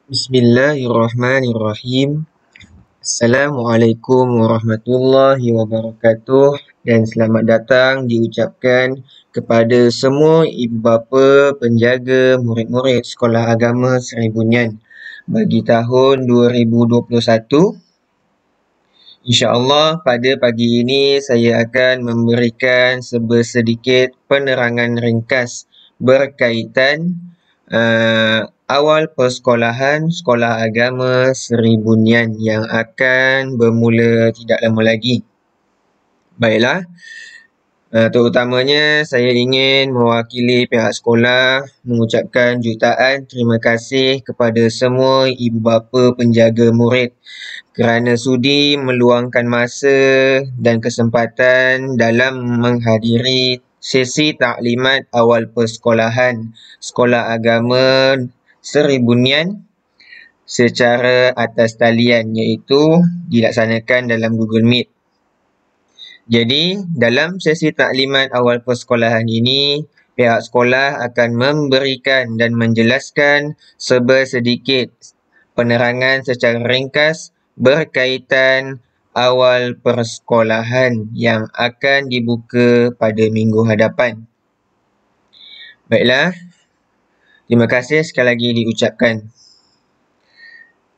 Bismillahirrahmanirrahim. Assalamualaikum warahmatullahi wabarakatuh dan selamat datang diucapkan kepada semua ibu bapa, penjaga, murid-murid Sekolah Agama Seri Bunyan bagi tahun 2021. InsyaAllah pada pagi ini saya akan memberikan sedikit penerangan ringkas berkaitan awal persekolahan Sekolah Agama Seri Bunyan yang akan bermula tidak lama lagi. Baiklah, terutamanya saya ingin mewakili pihak sekolah mengucapkan jutaan terima kasih kepada semua ibu bapa penjaga murid kerana sudi meluangkan masa dan kesempatan dalam menghadiri sesi taklimat awal persekolahan Sekolah Agama Seri Bunyan secara atas talian, iaitu dilaksanakan dalam Google Meet. Jadi, dalam sesi taklimat awal persekolahan ini, pihak sekolah akan memberikan dan menjelaskan sedikit penerangan secara ringkas berkaitan awal persekolahan yang akan dibuka pada minggu hadapan. Baiklah, terima kasih sekali lagi diucapkan.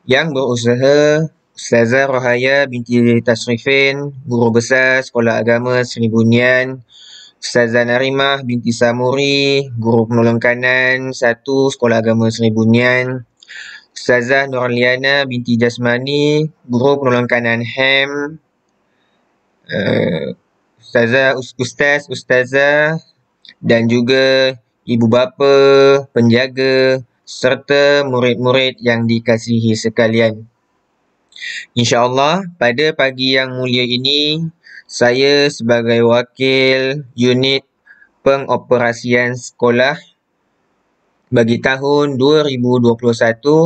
Yang berusaha Ustazah Rohaya binti Tasrifin, Guru Besar Sekolah Agama Seri Bunyan. Ustazah Narimah binti Samuri, Guru Penolong Kanan 1 Sekolah Agama Seri Bunyan. Ustazah Nurliana binti Jasmani, Guru Penolong Kanan HEM. Ustazah dan juga ibu bapa, penjaga serta murid-murid yang dikasihi sekalian. InsyaAllah pada pagi yang mulia ini, saya sebagai wakil unit pengoperasian sekolah bagi tahun 2021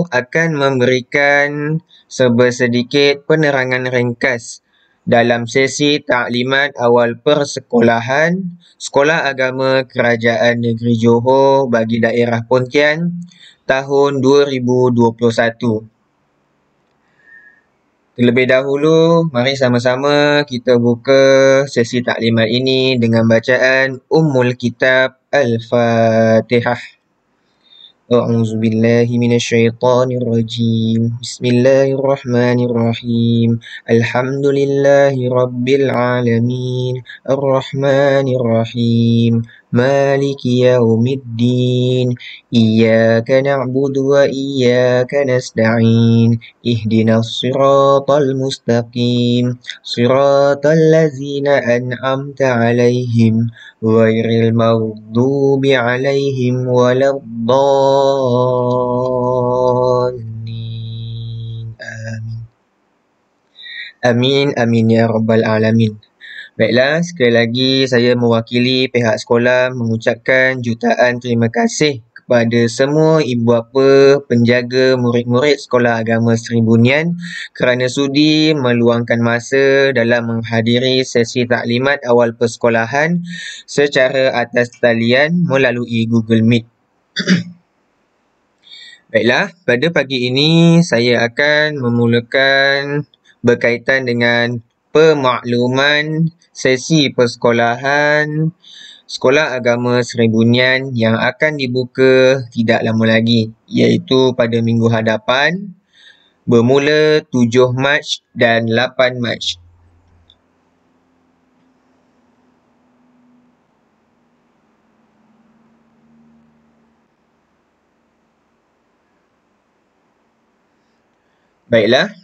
akan memberikan sedikit penerangan ringkas dalam sesi taklimat awal persekolahan Sekolah Agama Kerajaan Negeri Johor bagi daerah Pontian tahun 2021. Terlebih dahulu, mari sama-sama kita buka sesi taklimat ini dengan bacaan Ummul Kitab Al-Fatihah. A'udzu billahi minasyaitonir rajim. Bismillahirrahmanirrahim. Alhamdulillahi rabbil alamin. Arrahmanir rahim. Maliki yaumiddin. Iyyaka na'budu wa iyyaka nasta'in. Ihdinas siratal mustaqim. Siratal ladzina an'amta 'alaihim ghairil maghdubi 'alaihim waladdallin. Amin. Amin, amin ya rabbal alamin. Baiklah, sekali lagi saya mewakili pihak sekolah mengucapkan jutaan terima kasih kepada semua ibu bapa, penjaga, murid-murid Sekolah Agama Seri Bunyan kerana sudi meluangkan masa dalam menghadiri sesi taklimat awal persekolahan secara atas talian melalui Google Meet. Baiklah, pada pagi ini saya akan memulakan berkaitan dengan pemakluman sesi persekolahan Sekolah Agama Seri Bunyan yang akan dibuka tidak lama lagi, iaitu pada minggu hadapan bermula 7 Mac dan 8 Mac. Baiklah.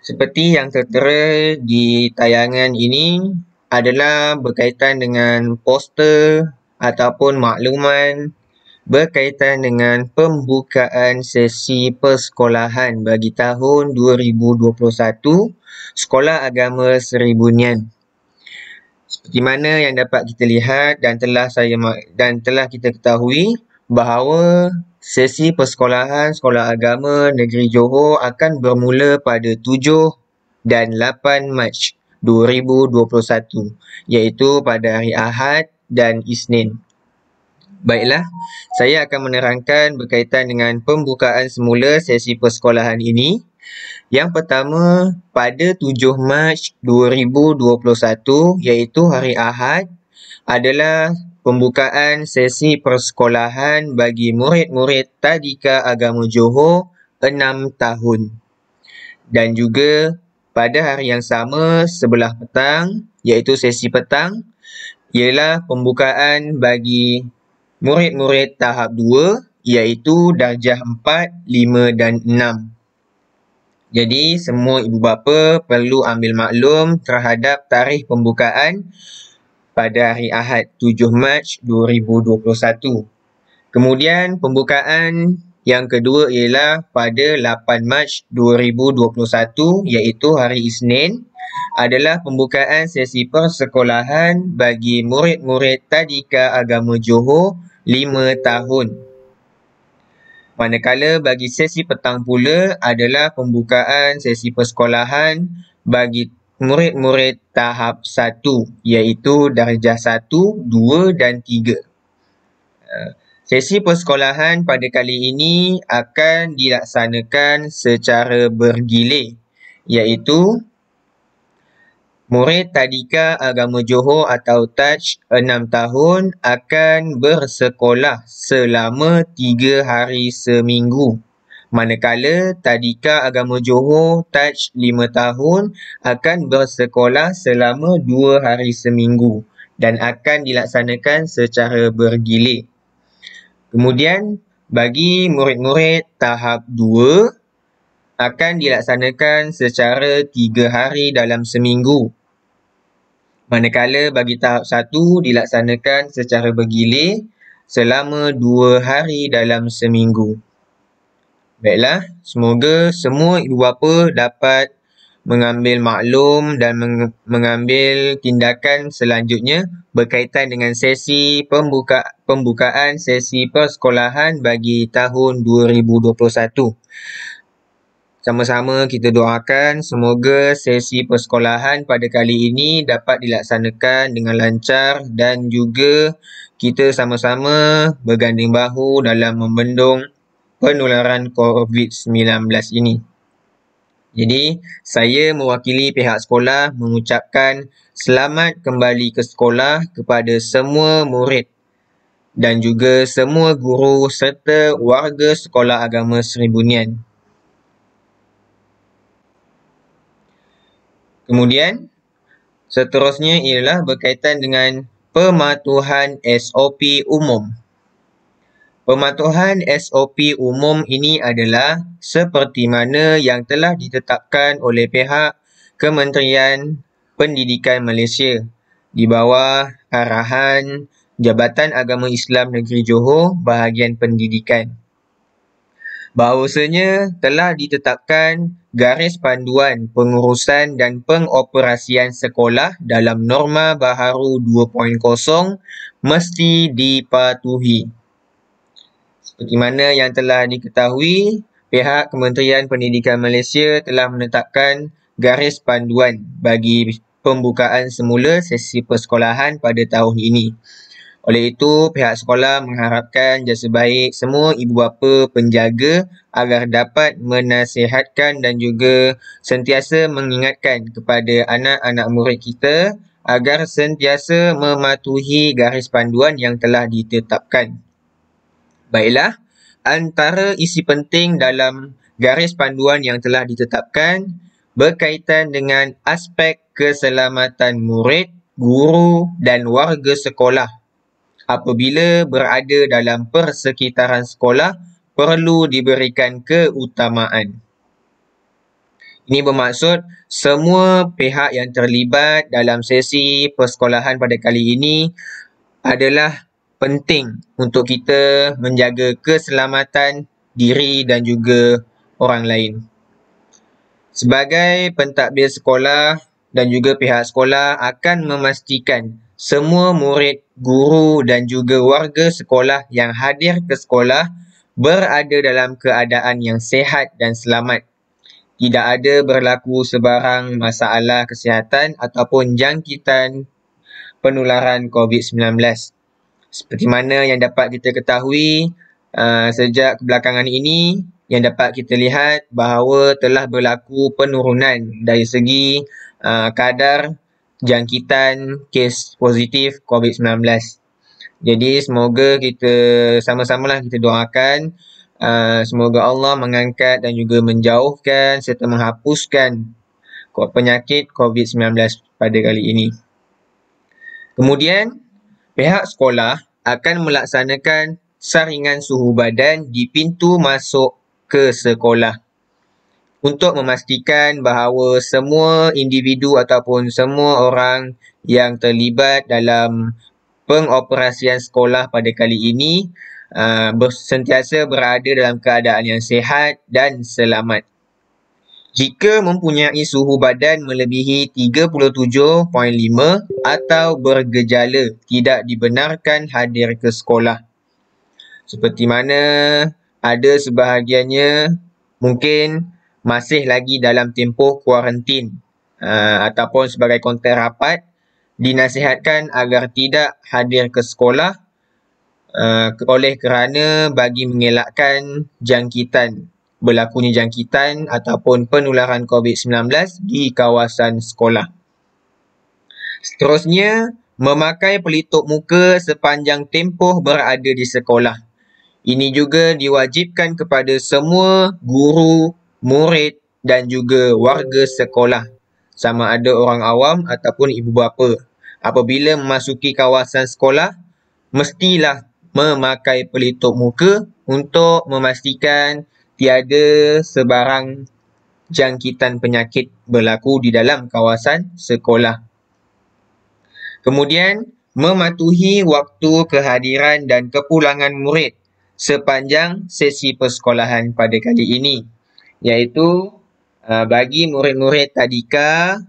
Seperti yang tertera di tayangan ini adalah berkaitan dengan poster ataupun makluman berkaitan dengan pembukaan sesi persekolahan bagi tahun 2021 Sekolah Agama Seri Bunyan. Seperti mana yang dapat kita lihat dan telah kita ketahui bahawa sesi persekolahan Sekolah Agama Negeri Johor akan bermula pada 7 dan 8 Mac 2021, iaitu pada hari Ahad dan Isnin. Baiklah, saya akan menerangkan berkaitan dengan pembukaan semula sesi persekolahan ini. Yang pertama, pada 7 Mac 2021 iaitu hari Ahad adalah pembukaan sesi persekolahan bagi murid-murid Tadika Agama Johor 6 tahun. Dan juga pada hari yang sama sebelah petang iaitu sesi petang ialah pembukaan bagi murid-murid tahap 2 iaitu darjah 4, 5 dan 6. Jadi semua ibu bapa perlu ambil maklum terhadap tarikh pembukaan pada hari Ahad 7 Mac 2021. Kemudian pembukaan yang kedua ialah pada 8 Mac 2021 iaitu hari Isnin adalah pembukaan sesi persekolahan bagi murid-murid Tadika Agama Johor 5 tahun. Manakala bagi sesi petang pula adalah pembukaan sesi persekolahan bagi murid-murid tahap 1 iaitu darjah 1, 2 dan 3. Sesi persekolahan pada kali ini akan dilaksanakan secara bergilir iaitu murid Tadika Agama Johor atau TAJ 6 tahun akan bersekolah selama 3 hari seminggu. Manakala Tadika Agama Johor TAJ 5 tahun akan bersekolah selama 2 hari seminggu dan akan dilaksanakan secara bergilir. Kemudian bagi murid-murid tahap 2 akan dilaksanakan secara 3 hari dalam seminggu. Manakala bagi tahap 1 dilaksanakan secara bergilir selama 2 hari dalam seminggu. Baiklah, semoga semua ibu bapa dapat mengambil maklum dan mengambil tindakan selanjutnya berkaitan dengan sesi pembukaan sesi persekolahan bagi tahun 2021. Sama-sama kita doakan semoga sesi persekolahan pada kali ini dapat dilaksanakan dengan lancar dan juga kita sama-sama berganding bahu dalam membendung penularan COVID-19 ini. Jadi, saya mewakili pihak sekolah mengucapkan selamat kembali ke sekolah kepada semua murid dan juga semua guru serta warga Sekolah Agama Seri Bunian. Kemudian, seterusnya ialah berkaitan dengan pematuhan SOP umum. Pematuhan SOP umum ini adalah seperti mana yang telah ditetapkan oleh pihak Kementerian Pendidikan Malaysia di bawah arahan Jabatan Agama Islam Negeri Johor bahagian pendidikan. Bahawasanya telah ditetapkan garis panduan pengurusan dan pengoperasian sekolah dalam norma baharu 2.0 mesti dipatuhi. Seperti mana yang telah diketahui, pihak Kementerian Pendidikan Malaysia telah menetapkan garis panduan bagi pembukaan semula sesi persekolahan pada tahun ini. Oleh itu, pihak sekolah mengharapkan jasa baik semua ibu bapa penjaga agar dapat menasihatkan dan juga sentiasa mengingatkan kepada anak-anak murid kita agar sentiasa mematuhi garis panduan yang telah ditetapkan. Baiklah, antara isi penting dalam garis panduan yang telah ditetapkan berkaitan dengan aspek keselamatan murid, guru dan warga sekolah apabila berada dalam persekitaran sekolah perlu diberikan keutamaan. Ini bermaksud semua pihak yang terlibat dalam sesi persekolahan pada kali ini adalah penting untuk kita menjaga keselamatan diri dan juga orang lain. Sebagai pentadbir sekolah dan juga pihak sekolah akan memastikan semua murid, guru dan juga warga sekolah yang hadir ke sekolah berada dalam keadaan yang sihat dan selamat. Tidak ada berlaku sebarang masalah kesihatan ataupun jangkitan penularan COVID-19. Seperti mana yang dapat kita ketahui, sejak kebelakangan ini, yang dapat kita lihat bahawa telah berlaku penurunan dari segi kadar jangkitan kes positif COVID-19. Jadi semoga kita sama-samalah kita doakan semoga Allah mengangkat dan juga menjauhkan serta menghapuskan penyakit COVID-19 pada kali ini. Kemudian, pihak sekolah akan melaksanakan saringan suhu badan di pintu masuk ke sekolah untuk memastikan bahawa semua individu ataupun semua orang yang terlibat dalam pengoperasian sekolah pada kali ini sentiasa berada dalam keadaan yang sihat dan selamat. Jika mempunyai suhu badan melebihi 37.5 atau bergejala, tidak dibenarkan hadir ke sekolah. Seperti mana ada sebahagiannya mungkin masih lagi dalam tempoh kuarantin ataupun sebagai kontak rapat, dinasihatkan agar tidak hadir ke sekolah oleh kerana bagi mengelakkan berlakunya jangkitan ataupun penularan COVID-19 di kawasan sekolah. Seterusnya, memakai pelitup muka sepanjang tempoh berada di sekolah. Ini juga diwajibkan kepada semua guru, murid dan juga warga sekolah, sama ada orang awam ataupun ibu bapa. Apabila memasuki kawasan sekolah, mestilah memakai pelitup muka untuk memastikan tiada sebarang jangkitan penyakit berlaku di dalam kawasan sekolah. Kemudian, mematuhi waktu kehadiran dan kepulangan murid sepanjang sesi persekolahan pada kali ini, iaitu bagi murid-murid tadika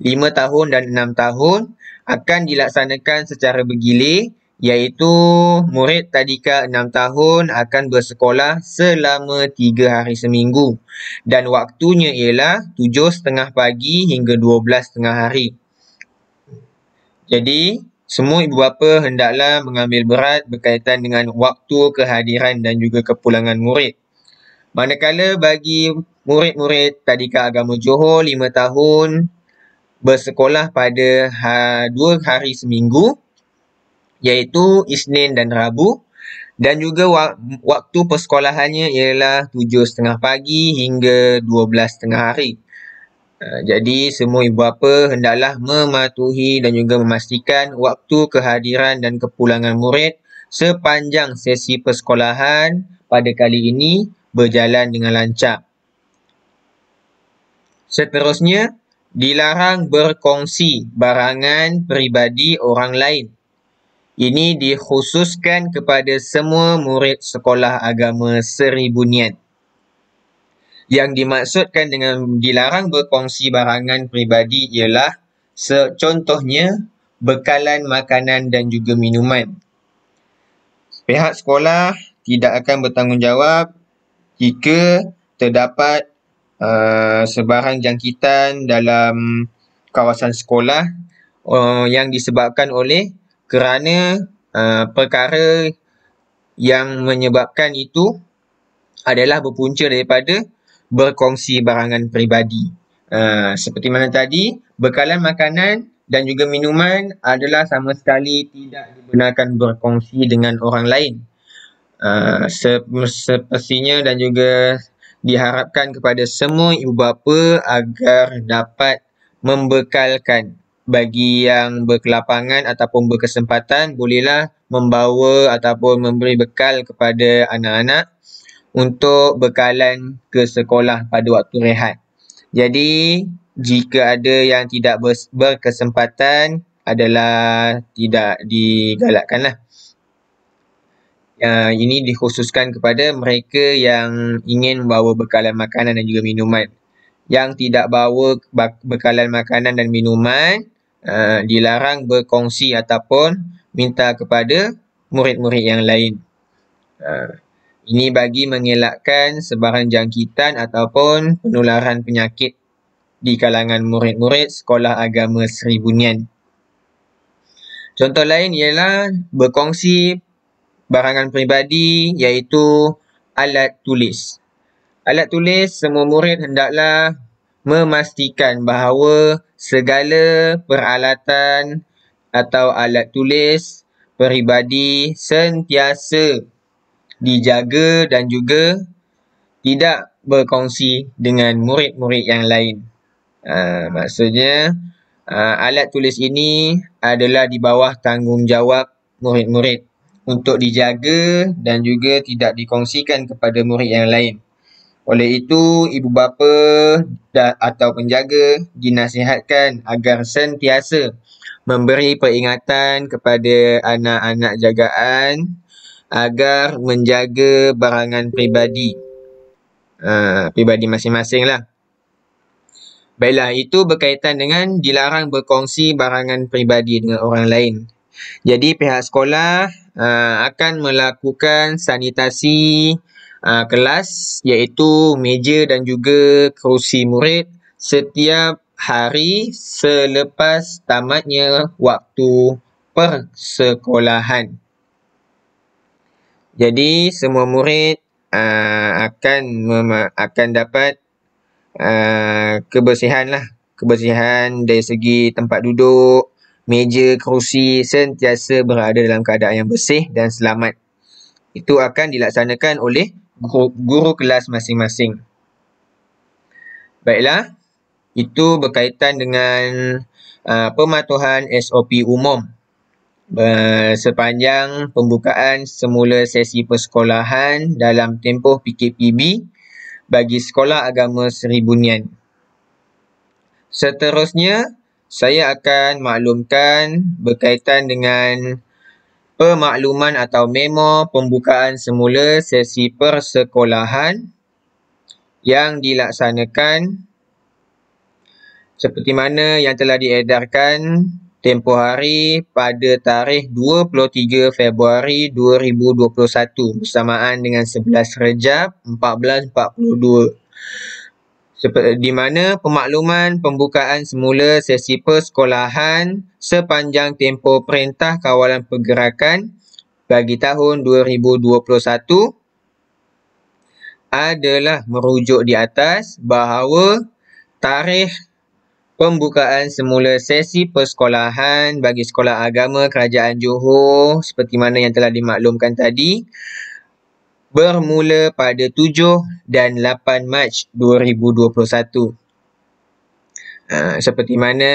5 tahun dan 6 tahun akan dilaksanakan secara bergilir, iaitu murid tadika 6 tahun akan bersekolah selama 3 hari seminggu dan waktunya ialah 7.30 pagi hingga 12.30 hari. Jadi, semua ibu bapa hendaklah mengambil berat berkaitan dengan waktu kehadiran dan juga kepulangan murid. Manakala bagi murid-murid tadika agama Johor 5 tahun bersekolah pada 2 hari seminggu, iaitu Isnin dan Rabu, dan juga waktu persekolahannya ialah 7.30 pagi hingga 12.30 hari. Jadi semua ibu bapa hendaklah mematuhi dan juga memastikan waktu kehadiran dan kepulangan murid sepanjang sesi persekolahan pada kali ini berjalan dengan lancar. Seterusnya, dilarang berkongsi barangan peribadi orang lain. Ini dikhususkan kepada semua murid sekolah agama Seri Bunian. Yang dimaksudkan dengan dilarang berkongsi barangan peribadi ialah contohnya bekalan makanan dan juga minuman. Pihak sekolah tidak akan bertanggungjawab jika terdapat sebarang jangkitan dalam kawasan sekolah yang disebabkan oleh kerana perkara yang menyebabkan itu adalah berpunca daripada berkongsi barangan peribadi. Seperti mana tadi, bekalan makanan dan juga minuman adalah sama sekali tidak dibenarkan berkongsi dengan orang lain. Sepertinya dan juga diharapkan kepada semua ibu bapa agar dapat membekalkan. Bagi yang berkelapangan ataupun berkesempatan, bolehlah membawa ataupun memberi bekal kepada anak-anak untuk bekalan ke sekolah pada waktu rehat. Jadi, jika ada yang tidak berkesempatan adalah tidak digalakkanlah. Ini dikhususkan kepada mereka yang ingin membawa bekalan makanan dan juga minuman. Yang tidak bawa bekalan makanan dan minuman dilarang berkongsi ataupun minta kepada murid-murid yang lain. Ini bagi mengelakkan sebarang jangkitan ataupun penularan penyakit di kalangan murid-murid sekolah agama Seri Bunian. Contoh lain ialah berkongsi barangan peribadi iaitu alat tulis. Alat tulis, semua murid hendaklah memastikan bahawa segala peralatan atau alat tulis peribadi sentiasa dijaga dan juga tidak berkongsi dengan murid-murid yang lain. Maksudnya alat tulis ini adalah di bawah tanggungjawab murid-murid untuk dijaga dan juga tidak dikongsikan kepada murid yang lain. Oleh itu, ibu bapa atau penjaga dinasihatkan agar sentiasa memberi peringatan kepada anak-anak jagaan agar menjaga barangan peribadi masing-masing lah. Baiklah, itu berkaitan dengan dilarang berkongsi barangan peribadi dengan orang lain. Jadi pihak sekolah akan melakukan sanitasi kelas iaitu meja dan juga kerusi murid setiap hari selepas tamatnya waktu persekolahan. Jadi semua murid akan dapat kebersihan dari segi tempat duduk, meja, kerusi sentiasa berada dalam keadaan yang bersih dan selamat. Itu akan dilaksanakan oleh guru kelas masing-masing. Baiklah, itu berkaitan dengan pematuhan SOP umum sepanjang pembukaan semula sesi persekolahan dalam tempoh PKPB bagi sekolah agama Seri Bunian. Seterusnya, saya akan maklumkan berkaitan dengan pemakluman atau memo pembukaan semula sesi persekolahan yang dilaksanakan seperti mana yang telah diedarkan tempoh hari pada tarikh 23 Februari 2021 bersamaan dengan 11 Rejab 1442. Di mana pemakluman pembukaan semula sesi persekolahan sepanjang tempoh Perintah Kawalan Pergerakan bagi tahun 2021 adalah merujuk di atas bahawa tarikh pembukaan semula sesi persekolahan bagi sekolah agama Kerajaan Johor seperti mana yang telah dimaklumkan tadi bermula pada 7 dan 8 Mac 2021. Seperti mana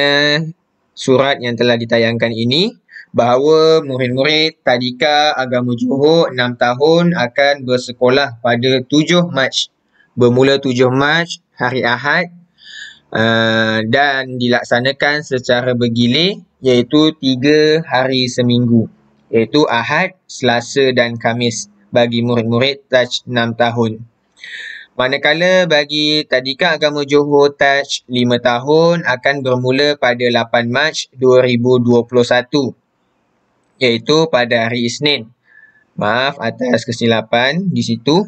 surat yang telah ditayangkan ini bahawa murid-murid Tadika Agama Johor 6 tahun akan bersekolah pada 7 Mac. Bermula 7 Mac hari Ahad dan dilaksanakan secara bergilir iaitu 3 hari seminggu iaitu Ahad, Selasa dan Khamis bagi murid-murid Taj 6 tahun. Manakala bagi Tadika Agama Johor Taj 5 tahun akan bermula pada 8 Mac 2021 iaitu pada hari Isnin. Maaf atas kesilapan di situ.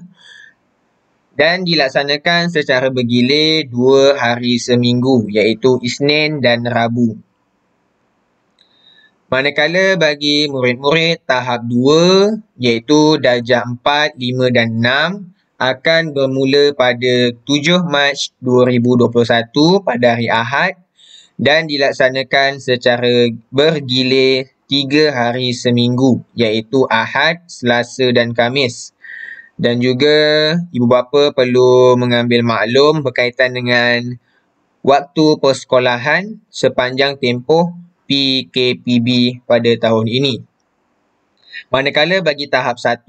Dan dilaksanakan secara bergilir 2 hari seminggu iaitu Isnin dan Rabu. Manakala bagi murid-murid tahap 2 iaitu darjah 4, 5 dan 6 akan bermula pada 7 Mac 2021 pada hari Ahad dan dilaksanakan secara bergilir 3 hari seminggu iaitu Ahad, Selasa dan Khamis. Dan juga ibu bapa perlu mengambil maklum berkaitan dengan waktu persekolahan sepanjang tempoh PKPB pada tahun ini. Manakala bagi tahap 1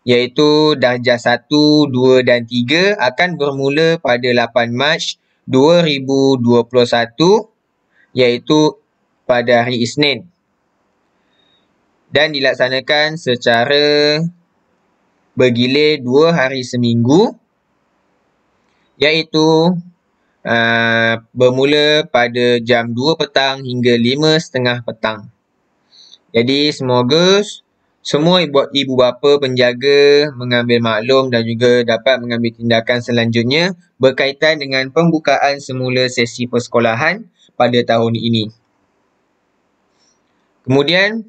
iaitu darjah 1, 2 dan 3 akan bermula pada 8 Mac 2021 iaitu pada hari Isnin dan dilaksanakan secara bergilir 2 hari seminggu iaitu bermula pada jam 2 petang hingga 5.30 petang. Jadi semoga semua ibu bapa penjaga mengambil maklum dan juga dapat mengambil tindakan selanjutnya berkaitan dengan pembukaan semula sesi persekolahan pada tahun ini. Kemudian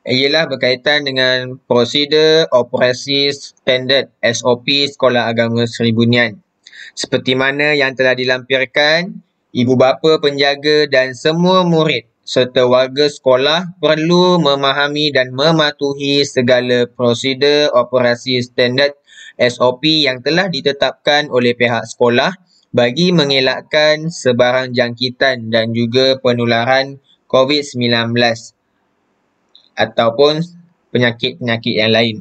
ialah berkaitan dengan prosedur operasi standard SOP Sekolah Agama Sri Bunyan. Seperti mana yang telah dilampirkan, ibu bapa penjaga dan semua murid serta warga sekolah perlu memahami dan mematuhi segala prosedur operasi standard SOP yang telah ditetapkan oleh pihak sekolah bagi mengelakkan sebarang jangkitan dan juga penularan COVID-19 ataupun penyakit-penyakit yang lain.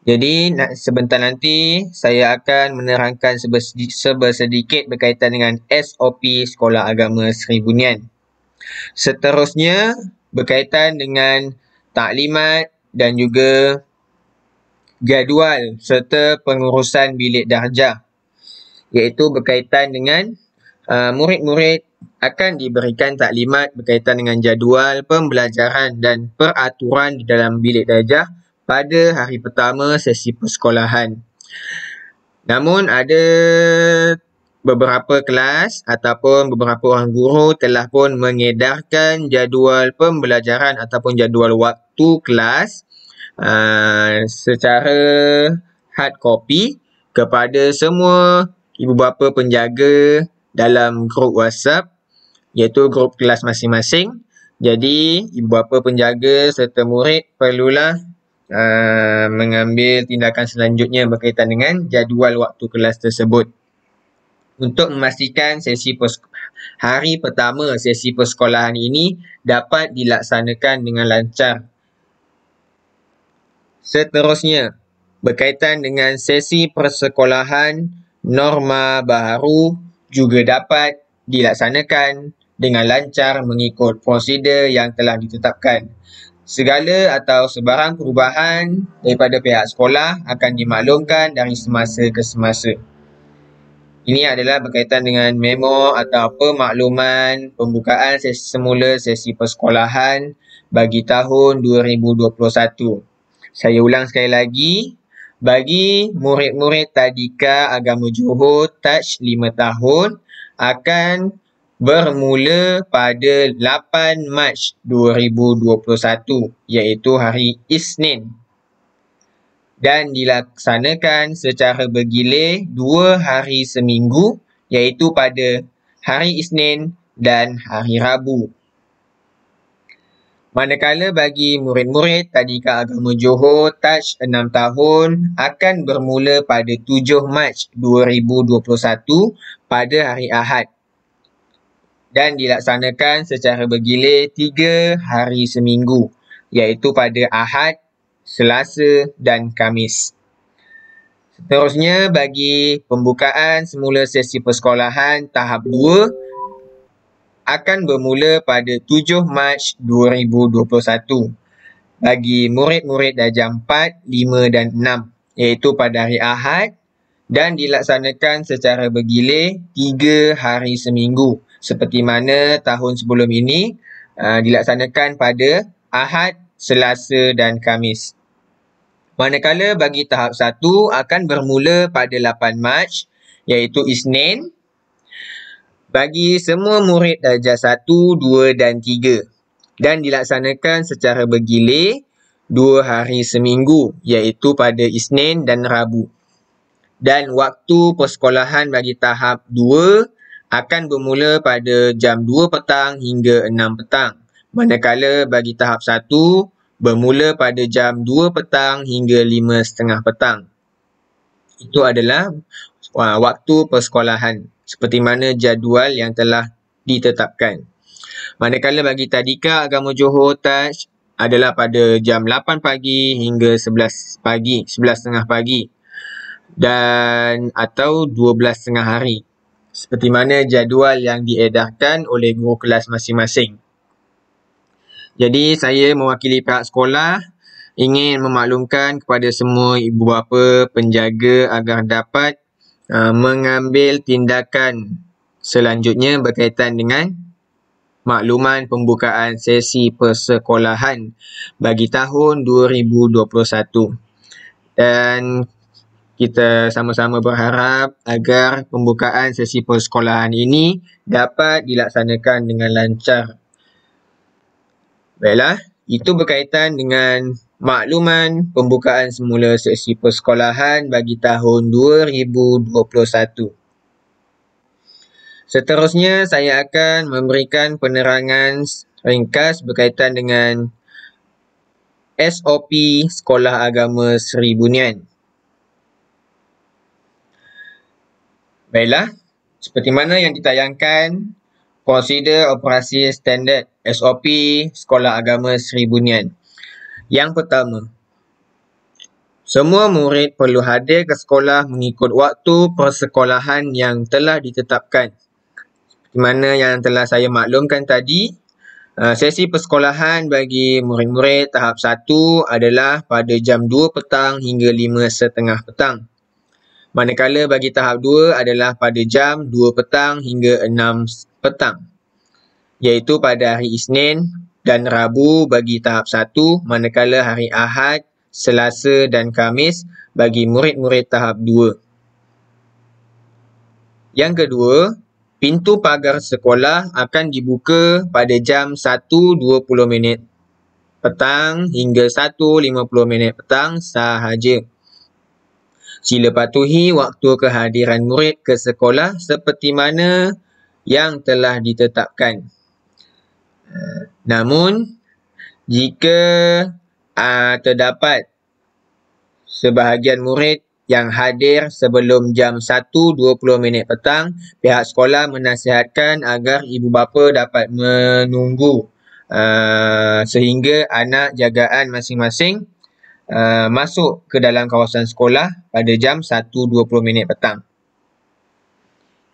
Jadi sebentar nanti saya akan menerangkan sebersedikit berkaitan dengan SOP Sekolah Agama Sri Bunyan. Seterusnya berkaitan dengan taklimat dan juga jadual serta pengurusan bilik darjah, iaitu berkaitan dengan murid-murid akan diberikan taklimat berkaitan dengan jadual pembelajaran dan peraturan di dalam bilik darjah pada hari pertama sesi persekolahan. Namun ada beberapa kelas ataupun beberapa orang guru telah pun mengedarkan jadual pembelajaran ataupun jadual waktu kelas secara hard copy kepada semua ibu bapa penjaga dalam grup WhatsApp, iaitu grup kelas masing-masing. Jadi ibu bapa penjaga serta murid perlulah mengambil tindakan selanjutnya berkaitan dengan jadual waktu kelas tersebut untuk memastikan hari pertama sesi persekolahan ini dapat dilaksanakan dengan lancar. Seterusnya, berkaitan dengan sesi persekolahan, norma baharu juga dapat dilaksanakan dengan lancar mengikut prosedur yang telah ditetapkan. Segala atau sebarang perubahan daripada pihak sekolah akan dimaklumkan dari semasa ke semasa. Ini adalah berkaitan dengan memo atau pemakluman pembukaan sesi semula sesi persekolahan bagi tahun 2021. Saya ulang sekali lagi, bagi murid-murid Tadika Agama Johor Taj 5 tahun akan bermula pada 8 Mac 2021, iaitu hari Isnin, dan dilaksanakan secara bergilir 2 hari seminggu, iaitu pada hari Isnin dan hari Rabu. Manakala bagi murid-murid Tadika Agama Johor Taj 6 tahun akan bermula pada 7 Mac 2021 pada hari Ahad dan dilaksanakan secara bergilir 3 hari seminggu, iaitu pada Ahad, Selasa dan Khamis. Seterusnya, bagi pembukaan semula sesi persekolahan tahap 2 akan bermula pada 7 Mac 2021 bagi murid-murid darjah 4, 5 dan 6, iaitu pada hari Ahad dan dilaksanakan secara bergilir 3 hari seminggu seperti mana tahun sebelum ini dilaksanakan pada Ahad, Selasa dan Khamis. Manakala bagi tahap 1 akan bermula pada 8 Mac iaitu Isnin bagi semua murid darjah 1, 2 dan 3 dan dilaksanakan secara bergilir 2 hari seminggu iaitu pada Isnin dan Rabu. Dan waktu persekolahan bagi tahap 2 akan bermula pada jam 2 petang hingga 6 petang. Manakala bagi tahap 1 bermula pada jam 2 petang hingga 5.30 petang. Itu adalah waktu persekolahan seperti mana jadual yang telah ditetapkan. Manakala bagi Tadika Agama Johor Taj adalah pada jam 8 pagi hingga 11 pagi, 11.30 pagi dan atau 12.30 hari. Seperti mana jadual yang diedarkan oleh guru kelas masing-masing. Jadi saya mewakili pihak sekolah ingin memaklumkan kepada semua ibu bapa penjaga agar dapat mengambil tindakan selanjutnya berkaitan dengan makluman pembukaan sesi persekolahan bagi tahun 2021. Dan kita sama-sama berharap agar pembukaan sesi persekolahan ini dapat dilaksanakan dengan lancar. Baiklah, itu berkaitan dengan makluman pembukaan semula sesi persekolahan bagi tahun 2021. Seterusnya, saya akan memberikan penerangan ringkas berkaitan dengan SOP Sekolah Agama Seri Bunian. Baiklah, seperti mana yang ditayangkan, prosedur operasi standard SOP Sekolah Agama Seri Bunian. Yang pertama, semua murid perlu hadir ke sekolah mengikut waktu persekolahan yang telah ditetapkan. Seperti mana yang telah saya maklumkan tadi, sesi persekolahan bagi murid-murid tahap 1 adalah pada jam 2 petang hingga 5.30 petang. Manakala bagi tahap 2 adalah pada jam 2 petang hingga 6 petang. Iaitu pada hari Isnin dan Rabu bagi tahap 1, manakala hari Ahad, Selasa dan Khamis bagi murid-murid tahap 2. Yang kedua, pintu pagar sekolah akan dibuka pada jam 1.20 petang hingga 1.50 petang sahaja. Sila patuhi waktu kehadiran murid ke sekolah seperti mana yang telah ditetapkan. Namun, jika terdapat sebahagian murid yang hadir sebelum jam 1.20 petang, pihak sekolah menasihatkan agar ibu bapa dapat menunggu sehingga anak jagaan masing-masing masuk ke dalam kawasan sekolah pada jam 1.20 petang.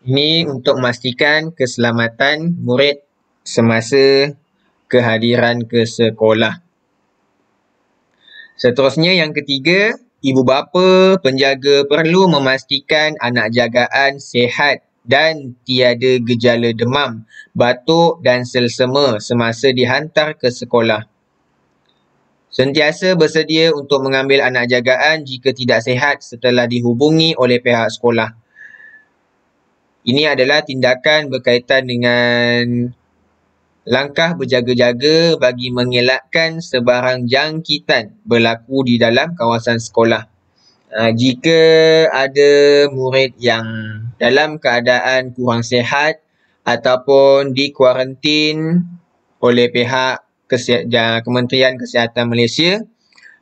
Ini untuk memastikan keselamatan murid semasa kehadiran ke sekolah. Seterusnya yang ketiga, ibu bapa penjaga perlu memastikan anak jagaan sihat dan tiada gejala demam, batuk dan selsema semasa dihantar ke sekolah. Sentiasa bersedia untuk mengambil anak jagaan jika tidak sihat setelah dihubungi oleh pihak sekolah. Ini adalah tindakan berkaitan dengan langkah berjaga-jaga bagi mengelakkan sebarang jangkitan berlaku di dalam kawasan sekolah. Jika ada murid yang dalam keadaan kurang sihat ataupun dikuarantin oleh pihak Kementerian Kesihatan Malaysia,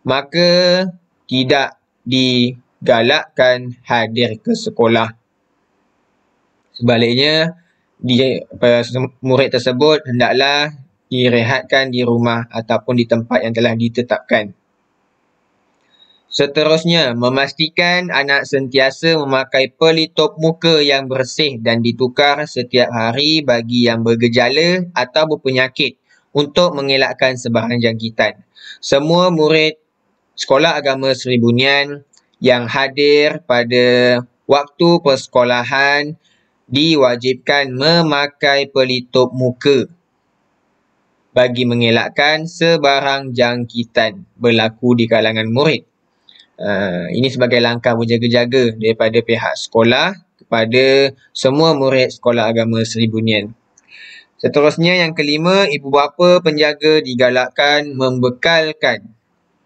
maka tidak digalakkan hadir ke sekolah. Sebaliknya, murid tersebut hendaklah direhatkan di rumah ataupun di tempat yang telah ditetapkan. Seterusnya, memastikan anak sentiasa memakai pelitup muka yang bersih dan ditukar setiap hari bagi yang bergejala atau berpenyakit untuk mengelakkan sebarang jangkitan. Semua murid Sekolah Agama Seri Bunian yang hadir pada waktu persekolahan diwajibkan memakai pelitup muka bagi mengelakkan sebarang jangkitan berlaku di kalangan murid. Ini sebagai langkah berjaga-jaga daripada pihak sekolah kepada semua murid Sekolah Agama Seri Bunian. Seterusnya yang kelima, ibu bapa penjaga digalakkan membekalkan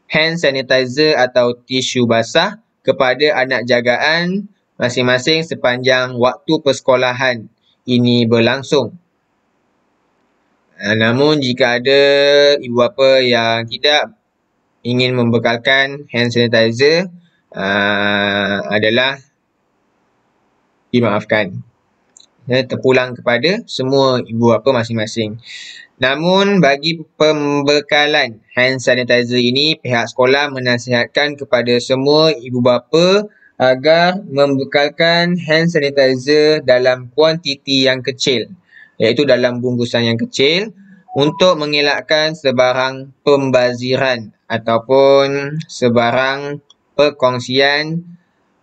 hand sanitizer atau tisu basah kepada anak jagaan masing-masing sepanjang waktu persekolahan ini berlangsung. Namun jika ada ibu bapa yang tidak ingin membekalkan hand sanitizer, adalah dimaafkan. Terpulang kepada semua ibu bapa masing-masing. Namun bagi pembekalan hand sanitizer ini, pihak sekolah menasihatkan kepada semua ibu bapa agar membekalkan hand sanitizer dalam kuantiti yang kecil, iaitu dalam bungkusan yang kecil, untuk mengelakkan sebarang pembaziran ataupun sebarang perkongsian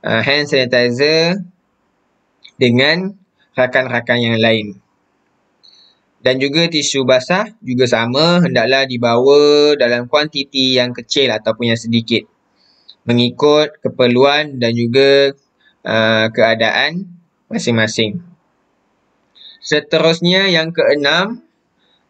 hand sanitizer dengan rakan-rakan yang lain. Dan juga tisu basah juga sama, hendaklah dibawa dalam kuantiti yang kecil ataupun yang sedikit, mengikut keperluan dan juga keadaan masing-masing. Seterusnya yang keenam,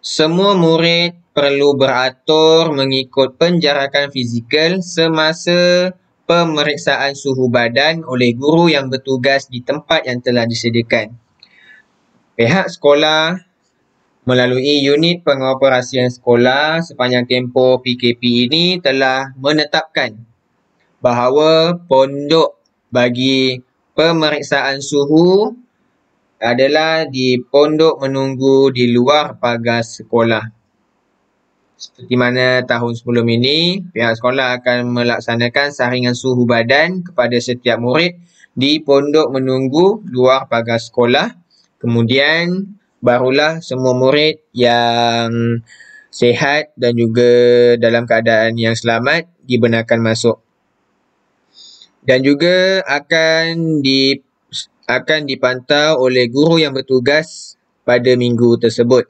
semua murid perlu beratur mengikut penjarakan fizikal semasa pemeriksaan suhu badan oleh guru yang bertugas di tempat yang telah disediakan. Pihak sekolah melalui unit pengoperasian sekolah sepanjang tempoh PKP ini telah menetapkan bahawa pondok bagi pemeriksaan suhu adalah di pondok menunggu di luar pagar sekolah. Seperti mana tahun sebelum ini, pihak sekolah akan melaksanakan saringan suhu badan kepada setiap murid di pondok menunggu luar pagar sekolah. Kemudian barulah semua murid yang sihat dan juga dalam keadaan yang selamat dibenarkan masuk. Dan juga akan dipantau oleh guru yang bertugas pada minggu tersebut.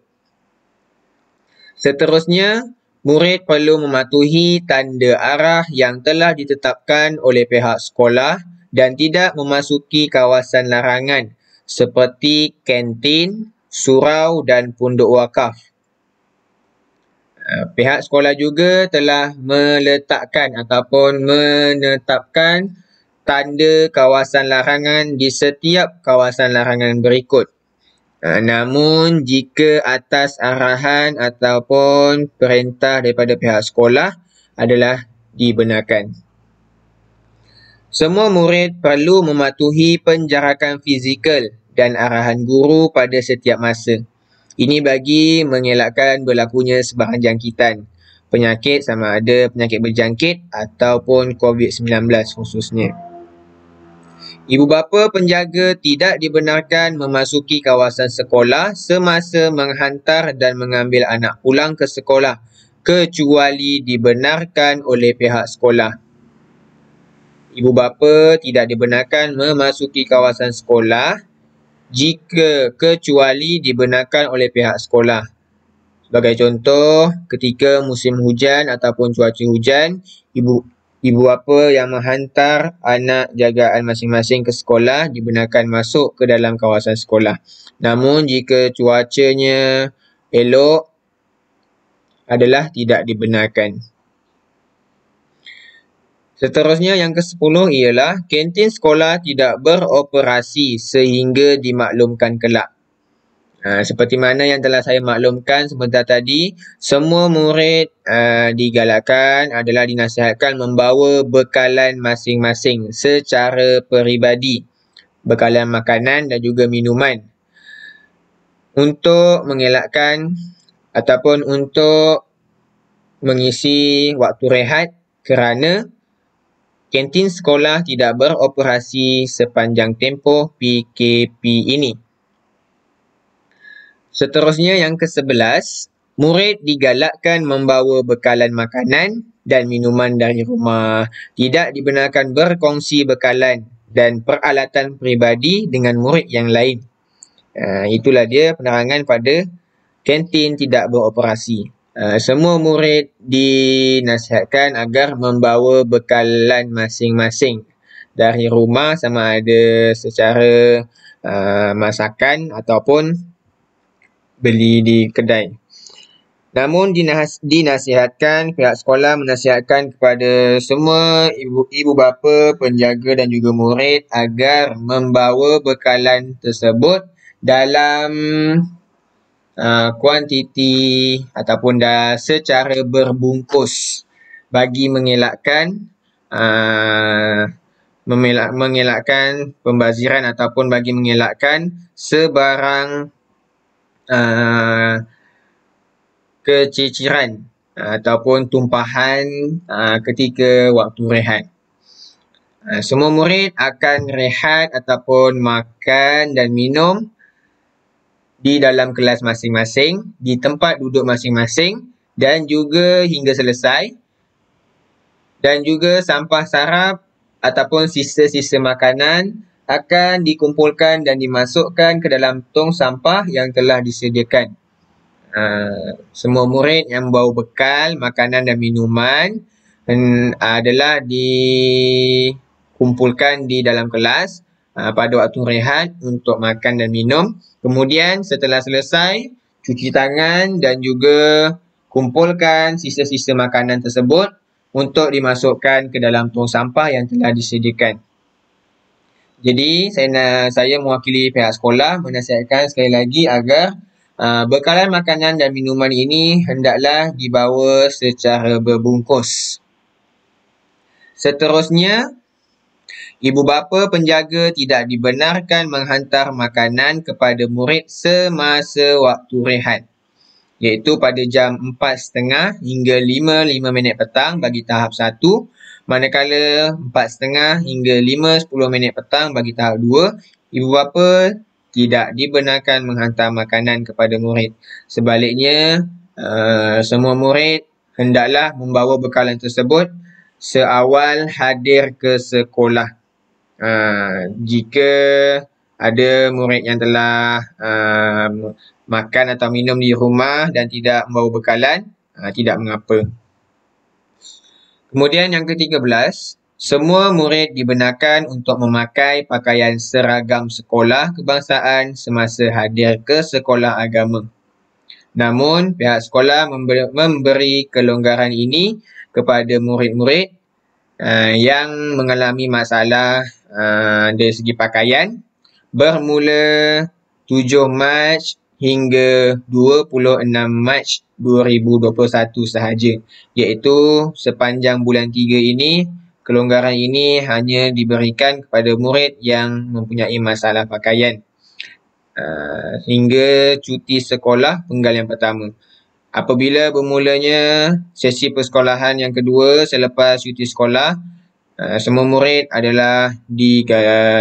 Seterusnya, murid perlu mematuhi tanda arah yang telah ditetapkan oleh pihak sekolah dan tidak memasuki kawasan larangan seperti kantin, surau dan pondok wakaf. Pihak sekolah juga telah meletakkan ataupun menetapkan tanda kawasan larangan di setiap kawasan larangan berikut. Namun, jika atas arahan ataupun perintah daripada pihak sekolah adalah dibenarkan. Semua murid perlu mematuhi penjarakan fizikal dan arahan guru pada setiap masa. Ini bagi mengelakkan berlakunya sebarang jangkitan penyakit sama ada penyakit berjangkit ataupun COVID-19 khususnya. Ibu bapa penjaga tidak dibenarkan memasuki kawasan sekolah semasa menghantar dan mengambil anak pulang ke sekolah kecuali dibenarkan oleh pihak sekolah. Ibu bapa tidak dibenarkan memasuki kawasan sekolah jika kecuali dibenarkan oleh pihak sekolah. Sebagai contoh, ketika musim hujan ataupun cuaca hujan, ibu bapa yang menghantar anak jagaan masing-masing ke sekolah dibenarkan masuk ke dalam kawasan sekolah. Namun jika cuacanya elok adalah tidak dibenarkan. Seterusnya yang ke-10 ialah kantin sekolah tidak beroperasi sehingga dimaklumkan kelak. Seperti mana yang telah saya maklumkan sebentar tadi, semua murid digalakkan adalah dinasihatkan membawa bekalan masing-masing secara peribadi. Bekalan makanan dan juga minuman. Untuk mengelakkan ataupun untuk mengisi waktu rehat kerana kantin sekolah tidak beroperasi sepanjang tempoh PKP ini. Seterusnya yang ke-11, murid digalakkan membawa bekalan makanan dan minuman dari rumah. Tidak dibenarkan berkongsi bekalan dan peralatan peribadi dengan murid yang lain. Itulah dia penerangan pada kantin tidak beroperasi. Semua murid dinasihatkan agar membawa bekalan masing-masing dari rumah sama ada secara masakan ataupun beli di kedai. Namun dinasihatkan, pihak sekolah menasihatkan kepada semua ibu bapa, penjaga dan juga murid agar membawa bekalan tersebut dalam kuantiti ataupun secara berbungkus bagi mengelakkan pembaziran ataupun bagi mengelakkan sebarang keciciran ataupun tumpahan ketika waktu rehat. Semua murid akan rehat ataupun makan dan minum di dalam kelas masing-masing, di tempat duduk masing-masing dan juga hingga selesai. Dan juga sampah sarap ataupun sisa-sisa makanan akan dikumpulkan dan dimasukkan ke dalam tong sampah yang telah disediakan. Semua murid yang membawa bekal, makanan dan minuman adalah dikumpulkan di dalam kelas pada waktu rehat untuk makan dan minum. Kemudian setelah selesai, cuci tangan dan juga kumpulkan sisa-sisa makanan tersebut untuk dimasukkan ke dalam tong sampah yang telah disediakan. Jadi, saya mewakili pihak sekolah menasihatkan sekali lagi agar bekalan makanan dan minuman ini hendaklah dibawa secara berbungkus. Seterusnya, ibu bapa penjaga tidak dibenarkan menghantar makanan kepada murid semasa waktu rehat, iaitu pada jam 4.30 hingga 5.05 petang bagi tahap 1, manakala 4.30 hingga 5.10 petang bagi tahap 2, ibu bapa tidak dibenarkan menghantar makanan kepada murid. Sebaliknya, semua murid hendaklah membawa bekalan tersebut seawal hadir ke sekolah. Jika ada murid yang telah makan atau minum di rumah dan tidak membawa bekalan, tidak mengapa. Kemudian yang ke-13, semua murid dibenarkan untuk memakai pakaian seragam sekolah kebangsaan semasa hadir ke sekolah agama. Namun, pihak sekolah memberi kelonggaran ini kepada murid-murid yang mengalami masalah dari segi pakaian bermula 7 Mac hingga 26 Mac 2021 sahaja, iaitu sepanjang bulan 3 ini kelonggaran ini hanya diberikan kepada murid yang mempunyai masalah pakaian hingga cuti sekolah penggal yang pertama. Apabila bermulanya sesi persekolahan yang kedua selepas cuti sekolah, semua murid adalah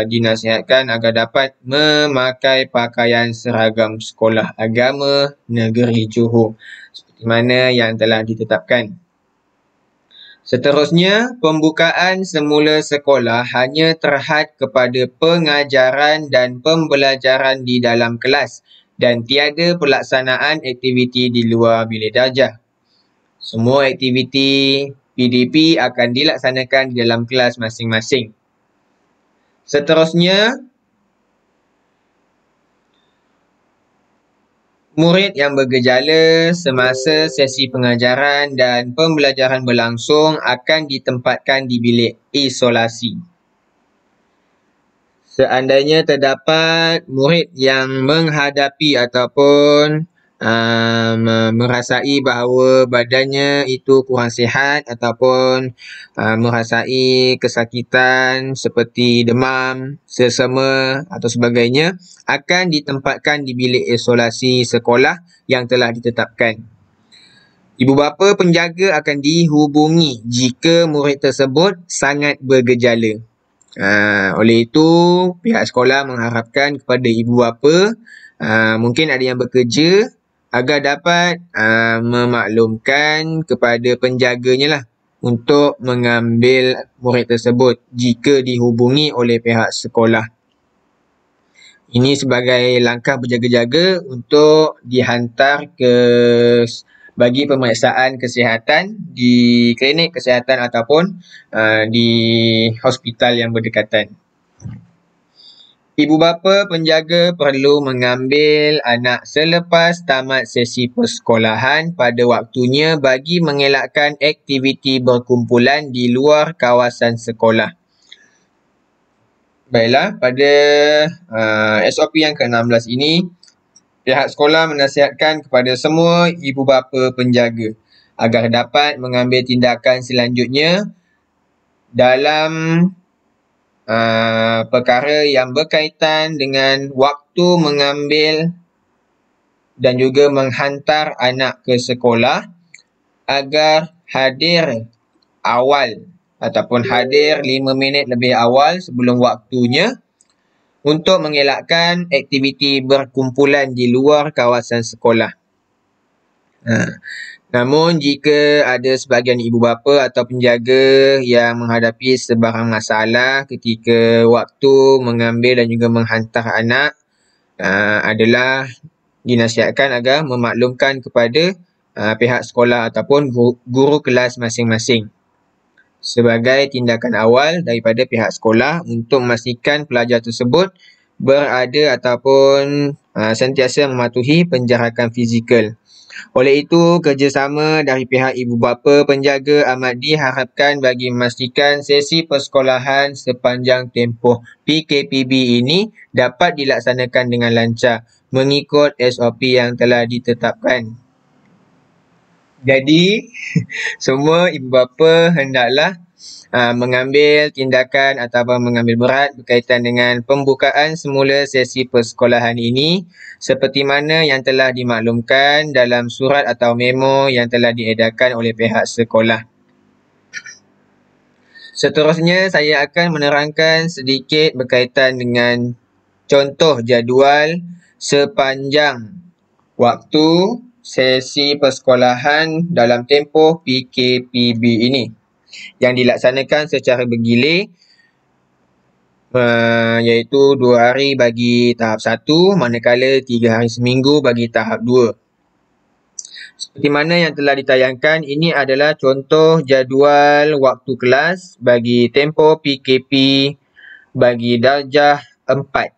dinasihatkan agar dapat memakai pakaian seragam sekolah agama negeri Johor seperti mana yang telah ditetapkan. Seterusnya, pembukaan semula sekolah hanya terhad kepada pengajaran dan pembelajaran di dalam kelas dan tiada pelaksanaan aktiviti di luar bilik darjah. Semua aktiviti PDP akan dilaksanakan di dalam kelas masing-masing. Seterusnya, murid yang bergejala semasa sesi pengajaran dan pembelajaran berlangsung akan ditempatkan di bilik isolasi. Seandainya terdapat murid yang menghadapi ataupun merasai bahawa badannya itu kurang sihat ataupun merasai kesakitan seperti demam, selsema atau sebagainya, akan ditempatkan di bilik isolasi sekolah yang telah ditetapkan. Ibu bapa penjaga akan dihubungi jika murid tersebut sangat bergejala. Oleh itu, pihak sekolah mengharapkan kepada ibu bapa, mungkin ada yang bekerja, agar dapat memaklumkan kepada penjaganya lah untuk mengambil murid tersebut jika dihubungi oleh pihak sekolah. Ini sebagai langkah berjaga-jaga untuk dihantar bagi pemeriksaan kesihatan di klinik kesihatan ataupun di hospital yang berdekatan. Ibu bapa penjaga perlu mengambil anak selepas tamat sesi persekolahan pada waktunya bagi mengelakkan aktiviti berkumpulan di luar kawasan sekolah. Baiklah, pada SOP yang ke-16 ini, pihak sekolah menasihatkan kepada semua ibu bapa penjaga agar dapat mengambil tindakan selanjutnya dalam perkara yang berkaitan dengan waktu mengambil dan juga menghantar anak ke sekolah agar hadir awal ataupun hadir 5 minit lebih awal sebelum waktunya untuk mengelakkan aktiviti berkumpulan di luar kawasan sekolah. Namun jika ada sebahagian ibu bapa atau penjaga yang menghadapi sebarang masalah ketika waktu mengambil dan juga menghantar anak, adalah dinasihatkan agar memaklumkan kepada pihak sekolah ataupun guru kelas masing-masing sebagai tindakan awal daripada pihak sekolah untuk memastikan pelajar tersebut berada ataupun sentiasa mematuhi penjarakan fizikal. Oleh itu, kerjasama dari pihak ibu bapa penjaga amat diharapkan bagi memastikan sesi persekolahan sepanjang tempoh PKPB ini dapat dilaksanakan dengan lancar mengikut SOP yang telah ditetapkan. Jadi, semua ibu bapa hendaklah mengambil tindakan ataupun mengambil berat berkaitan dengan pembukaan semula sesi persekolahan ini seperti mana yang telah dimaklumkan dalam surat atau memo yang telah diedarkan oleh pihak sekolah. Seterusnya, saya akan menerangkan sedikit berkaitan dengan contoh jadual sepanjang waktu sesi persekolahan dalam tempoh PKPB ini yang dilaksanakan secara bergilir, iaitu 2 hari bagi tahap 1 manakala 3 hari seminggu bagi tahap 2. Seperti mana yang telah ditayangkan, ini adalah contoh jadual waktu kelas bagi tempoh PKP bagi darjah 4.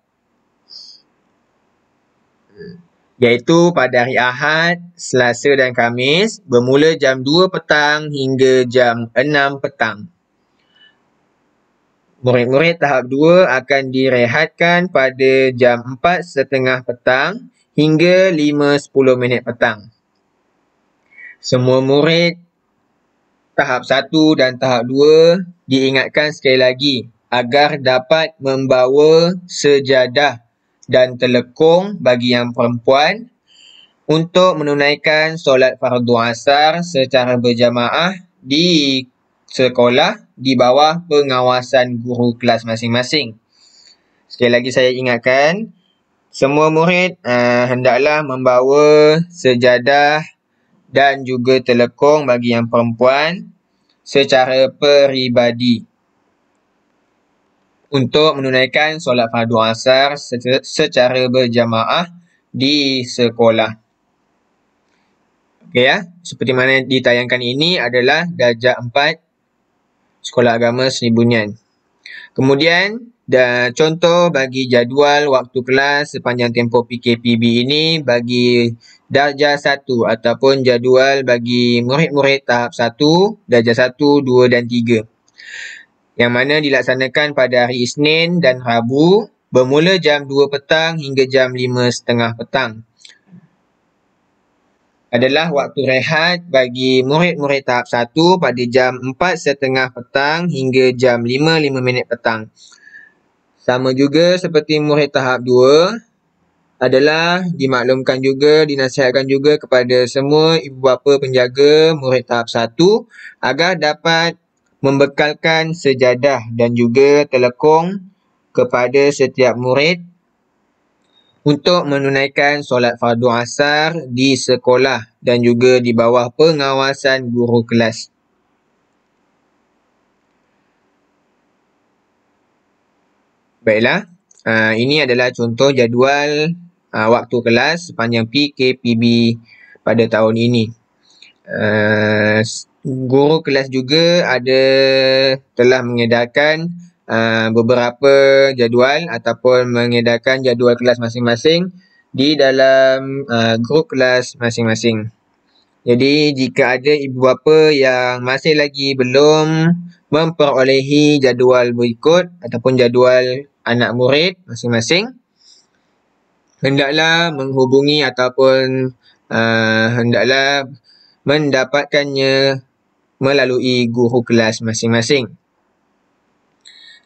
Iaitu pada hari Ahad, Selasa dan Khamis bermula jam 2 petang hingga jam 6 petang. Murid-murid tahap 2 akan direhatkan pada jam 4.30 petang hingga 5.10 minit petang. Semua murid tahap 1 dan tahap 2 diingatkan sekali lagi agar dapat membawa sejadah dan telekung bagi yang perempuan untuk menunaikan solat fardu asar secara berjamaah di sekolah di bawah pengawasan guru kelas masing-masing. Sekali lagi saya ingatkan, semua murid hendaklah membawa sejadah dan juga telekung bagi yang perempuan secara peribadi untuk menunaikan solat fardu asar secara berjamaah di sekolah. Okey ya, seperti mana ditayangkan ini adalah darjah 4 Sekolah Agama Seni Bunian. Kemudian, contoh bagi jadual waktu kelas sepanjang tempoh PKPB ini bagi darjah 1 ataupun jadual bagi murid-murid tahap 1, darjah 1, 2 dan 3. Yang mana dilaksanakan pada hari Isnin dan Rabu bermula jam 2 petang hingga jam 5.30 petang. Adalah waktu rehat bagi murid-murid tahap 1 pada jam 4.30 petang hingga jam 5.05 minit petang. Sama juga seperti murid tahap 2 adalah dimaklumkan juga, dinasihatkan juga kepada semua ibu bapa penjaga murid tahap 1 agar dapat membekalkan sejadah dan juga telekung kepada setiap murid untuk menunaikan solat fardu asar di sekolah dan juga di bawah pengawasan guru kelas. Baiklah, ini adalah contoh jadual waktu kelas sepanjang PKPB pada tahun ini. Guru kelas juga telah mengedarkan beberapa jadual ataupun mengedarkan jadual kelas masing-masing di dalam grup kelas masing-masing. Jadi jika ada ibu bapa yang masih lagi belum memperolehi jadual berikut ataupun jadual anak murid masing-masing, hendaklah menghubungi ataupun hendaklah mendapatkannya melalui guru kelas masing-masing.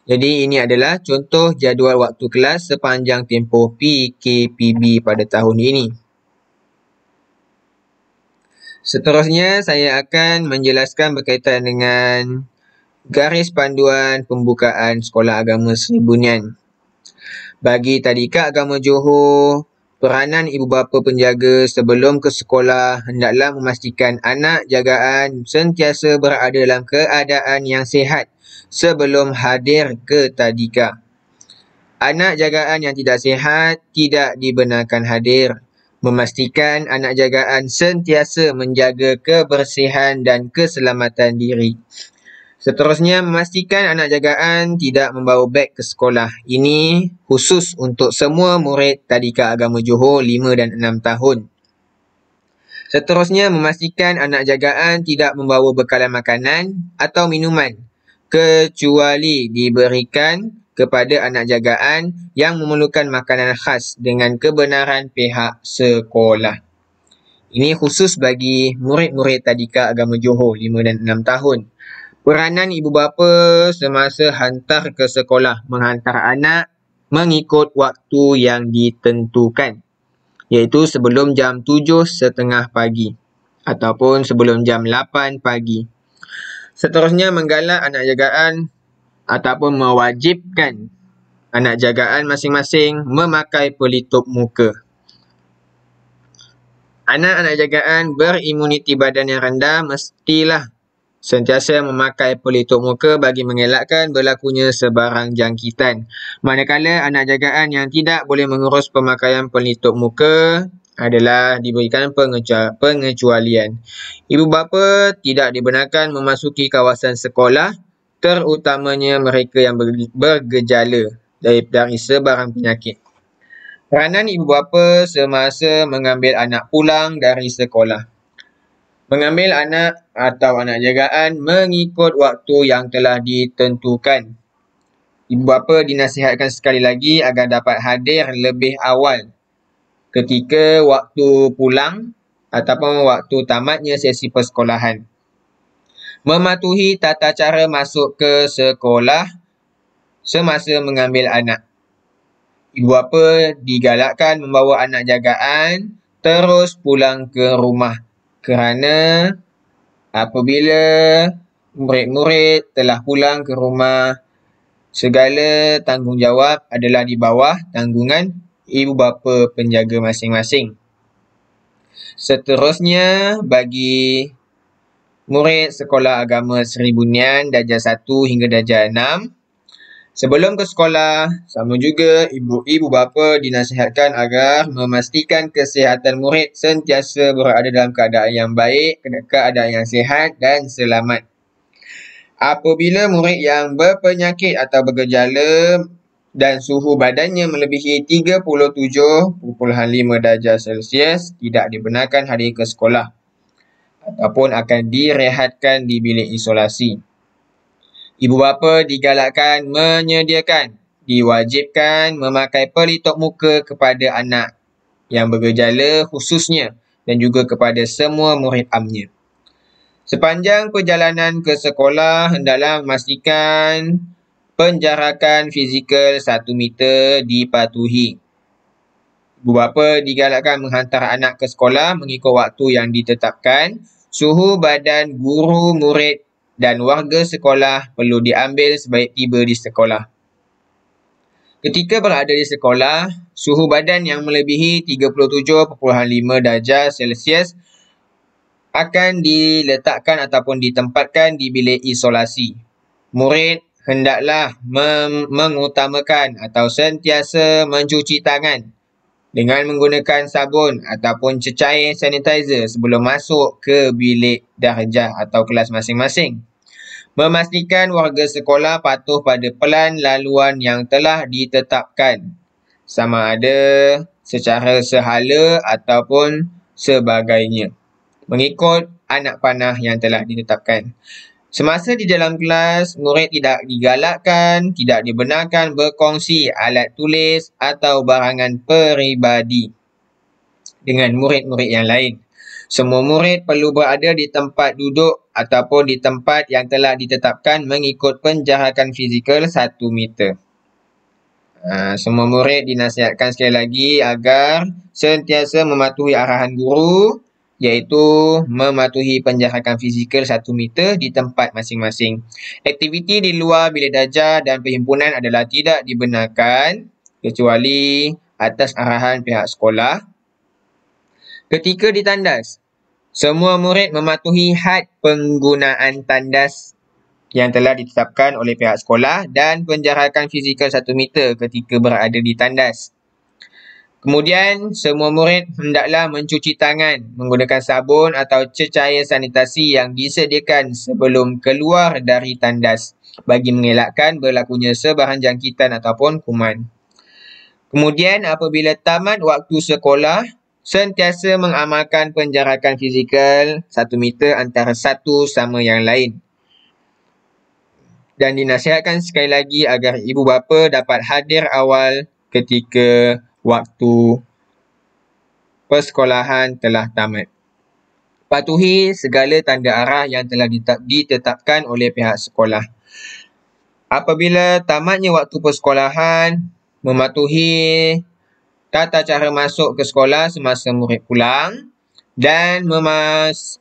Jadi ini adalah contoh jadual waktu kelas sepanjang tempoh PKPB pada tahun ini. Seterusnya saya akan menjelaskan berkaitan dengan garis panduan pembukaan Sekolah Agama Seni Bunian. Bagi Tadika Agama Johor, peranan ibu bapa penjaga sebelum ke sekolah hendaklah memastikan anak jagaan sentiasa berada dalam keadaan yang sihat sebelum hadir ke Tadika. Anak jagaan yang tidak sihat tidak dibenarkan hadir. Memastikan anak jagaan sentiasa menjaga kebersihan dan keselamatan diri. Seterusnya, memastikan anak jagaan tidak membawa beg ke sekolah. Ini khusus untuk semua murid Tadika Agama Johor 5 dan 6 tahun. Seterusnya, memastikan anak jagaan tidak membawa bekalan makanan atau minuman kecuali diberikan kepada anak jagaan yang memerlukan makanan khas dengan kebenaran pihak sekolah. Ini khusus bagi murid-murid Tadika Agama Johor 5 dan 6 tahun. Peranan ibu bapa semasa hantar ke sekolah, menghantar anak mengikut waktu yang ditentukan, iaitu sebelum jam 7.30 pagi ataupun sebelum jam 8 pagi. Seterusnya, menggalak anak jagaan ataupun mewajibkan anak jagaan masing-masing memakai pelitup muka. Anak-anak jagaan berimuniti badan yang rendah mestilah sentiasa memakai pelitup muka bagi mengelakkan berlakunya sebarang jangkitan. Manakala anak jagaan yang tidak boleh mengurus pemakaian pelitup muka adalah diberikan pengecualian. Ibu bapa tidak dibenarkan memasuki kawasan sekolah, terutamanya mereka yang bergejala dari sebarang penyakit. Peranan ibu bapa semasa mengambil anak pulang dari sekolah. Mengambil anak atau anak jagaan mengikut waktu yang telah ditentukan. Ibu bapa dinasihatkan sekali lagi agar dapat hadir lebih awal ketika waktu pulang ataupun waktu tamatnya sesi persekolahan. Mematuhi tata cara masuk ke sekolah semasa mengambil anak. Ibu bapa digalakkan membawa anak jagaan terus pulang ke rumah kerana apabila murid-murid telah pulang ke rumah, segala tanggungjawab adalah di bawah tanggungan ibu bapa penjaga masing-masing. Seterusnya, bagi murid sekolah agama Seri Bunian darjah 1 hingga darjah 6, sebelum ke sekolah, sama juga ibu bapa dinasihatkan agar memastikan kesihatan murid sentiasa berada dalam keadaan yang baik, keadaan yang sihat dan selamat. Apabila murid yang berpenyakit atau bergejala dan suhu badannya melebihi 37.5 darjah Celsius tidak dibenarkan hadir ke sekolah ataupun akan direhatkan di bilik isolasi. Ibu bapa digalakkan diwajibkan memakai pelitup muka kepada anak yang bergejala khususnya dan juga kepada semua murid amnya. Sepanjang perjalanan ke sekolah, hendaklah memastikan penjarakan fizikal 1 meter dipatuhi. Ibu bapa digalakkan menghantar anak ke sekolah mengikut waktu yang ditetapkan. Suhu badan guru, murid dan warga sekolah perlu diambil sebaik tiba di sekolah. Ketika berada di sekolah, suhu badan yang melebihi 37.5 darjah Celsius akan diletakkan ataupun ditempatkan di bilik isolasi. Murid hendaklah mengutamakan atau sentiasa mencuci tangan dengan menggunakan sabun ataupun cecair sanitizer sebelum masuk ke bilik darjah atau kelas masing-masing. Memastikan warga sekolah patuh pada pelan laluan yang telah ditetapkan, sama ada secara sehala ataupun sebagainya, mengikut anak panah yang telah ditetapkan. Semasa di dalam kelas, murid tidak dibenarkan berkongsi alat tulis atau barangan peribadi dengan murid-murid yang lain. Semua murid perlu berada di tempat duduk ataupun di tempat yang telah ditetapkan mengikut penjarakan fizikal 1 meter. Semua murid dinasihatkan sekali lagi agar sentiasa mematuhi arahan guru, iaitu mematuhi penjarakan fizikal 1 meter di tempat masing-masing. Aktiviti di luar bilik darjah dan perhimpunan adalah tidak dibenarkan kecuali atas arahan pihak sekolah. Ketika ditandas, semua murid mematuhi had penggunaan tandas yang telah ditetapkan oleh pihak sekolah dan penjarakan fizikal 1 meter ketika berada di tandas. Kemudian, semua murid hendaklah mencuci tangan menggunakan sabun atau cecair sanitasi yang disediakan sebelum keluar dari tandas bagi mengelakkan berlakunya sebarang jangkitan ataupun kuman. Kemudian, apabila tamat waktu sekolah, sentiasa mengamalkan penjarakan fizikal 1 meter antara satu sama yang lain. Dan dinasihatkan sekali lagi agar ibu bapa dapat hadir awal ketika waktu persekolahan telah tamat. Patuhi segala tanda arah yang telah ditetapkan oleh pihak sekolah. Apabila tamatnya waktu persekolahan, mematuhi tata cara masuk ke sekolah semasa murid pulang dan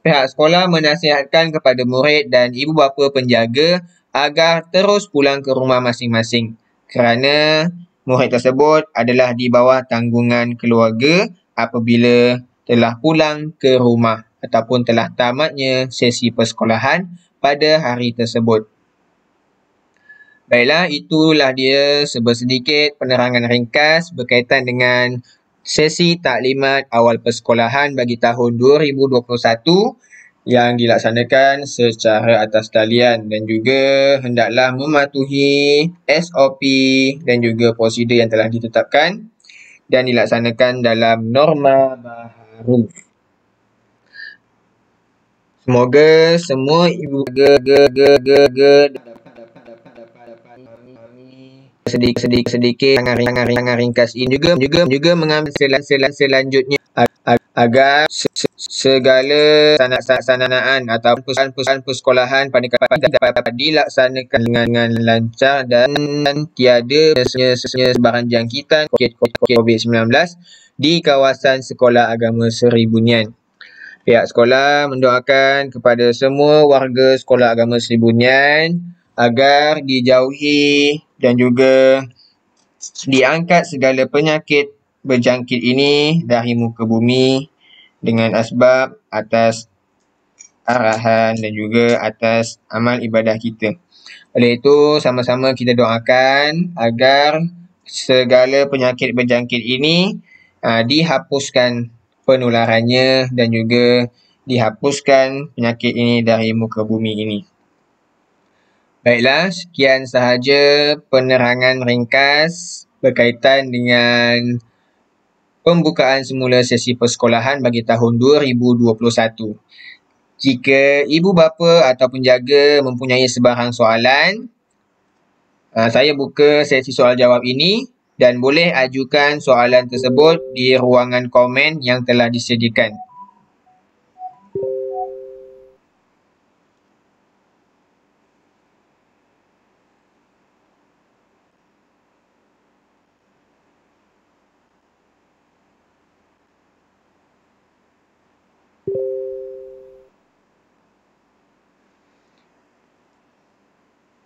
pihak sekolah menasihatkan kepada murid dan ibu bapa penjaga agar terus pulang ke rumah masing-masing kerana murid tersebut adalah di bawah tanggungan keluarga apabila telah pulang ke rumah ataupun telah tamatnya sesi persekolahan pada hari tersebut. Baiklah, itulah dia sedikit penerangan ringkas berkaitan dengan sesi taklimat awal persekolahan bagi tahun 2021 yang dilaksanakan secara atas talian dan juga hendaklah mematuhi SOP dan juga prosedur yang telah ditetapkan dan dilaksanakan dalam norma baharu. Semoga semua ibu sedikit sangat ringkas ini juga mengambil selanjutnya agar segala sanaan atau pesan persekolahan pada dapat dilaksanakan dengan lancar dan tiada sebarang jangkitan COVID-19 di kawasan sekolah agama Seri Bunian. Pihak sekolah mendoakan kepada semua warga sekolah agama Seri Bunian agar dijauhi dan juga diangkat segala penyakit berjangkit ini dari muka bumi dengan asbab atas arahan dan juga atas amal ibadah kita. Oleh itu, sama-sama kita doakan agar segala penyakit berjangkit ini dihapuskan penularannya dan juga dihapuskan penyakit ini dari muka bumi ini. Baiklah, sekian sahaja penerangan ringkas berkaitan dengan pembukaan semula sesi persekolahan bagi tahun 2021. Jika ibu bapa atau penjaga mempunyai sebarang soalan, saya buka sesi soal jawab ini dan boleh ajukan soalan tersebut di ruangan komen yang telah disediakan.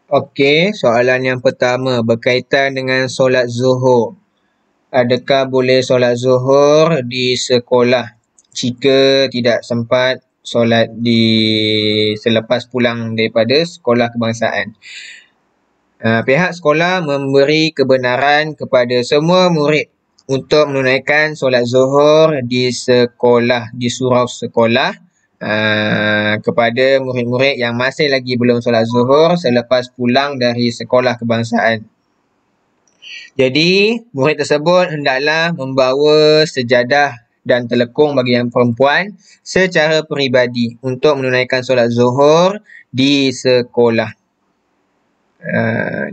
Okey, soalan yang pertama berkaitan dengan solat zuhur. Adakah boleh solat zuhur di sekolah jika tidak sempat solat selepas pulang daripada sekolah kebangsaan? Pihak sekolah memberi kebenaran kepada semua murid untuk menunaikan solat zuhur di sekolah, di surau sekolah kepada murid-murid yang masih lagi belum solat zuhur selepas pulang dari sekolah kebangsaan. Jadi, murid tersebut hendaklah membawa sejadah dan telekung bagi yang perempuan secara peribadi untuk menunaikan solat zuhur di sekolah.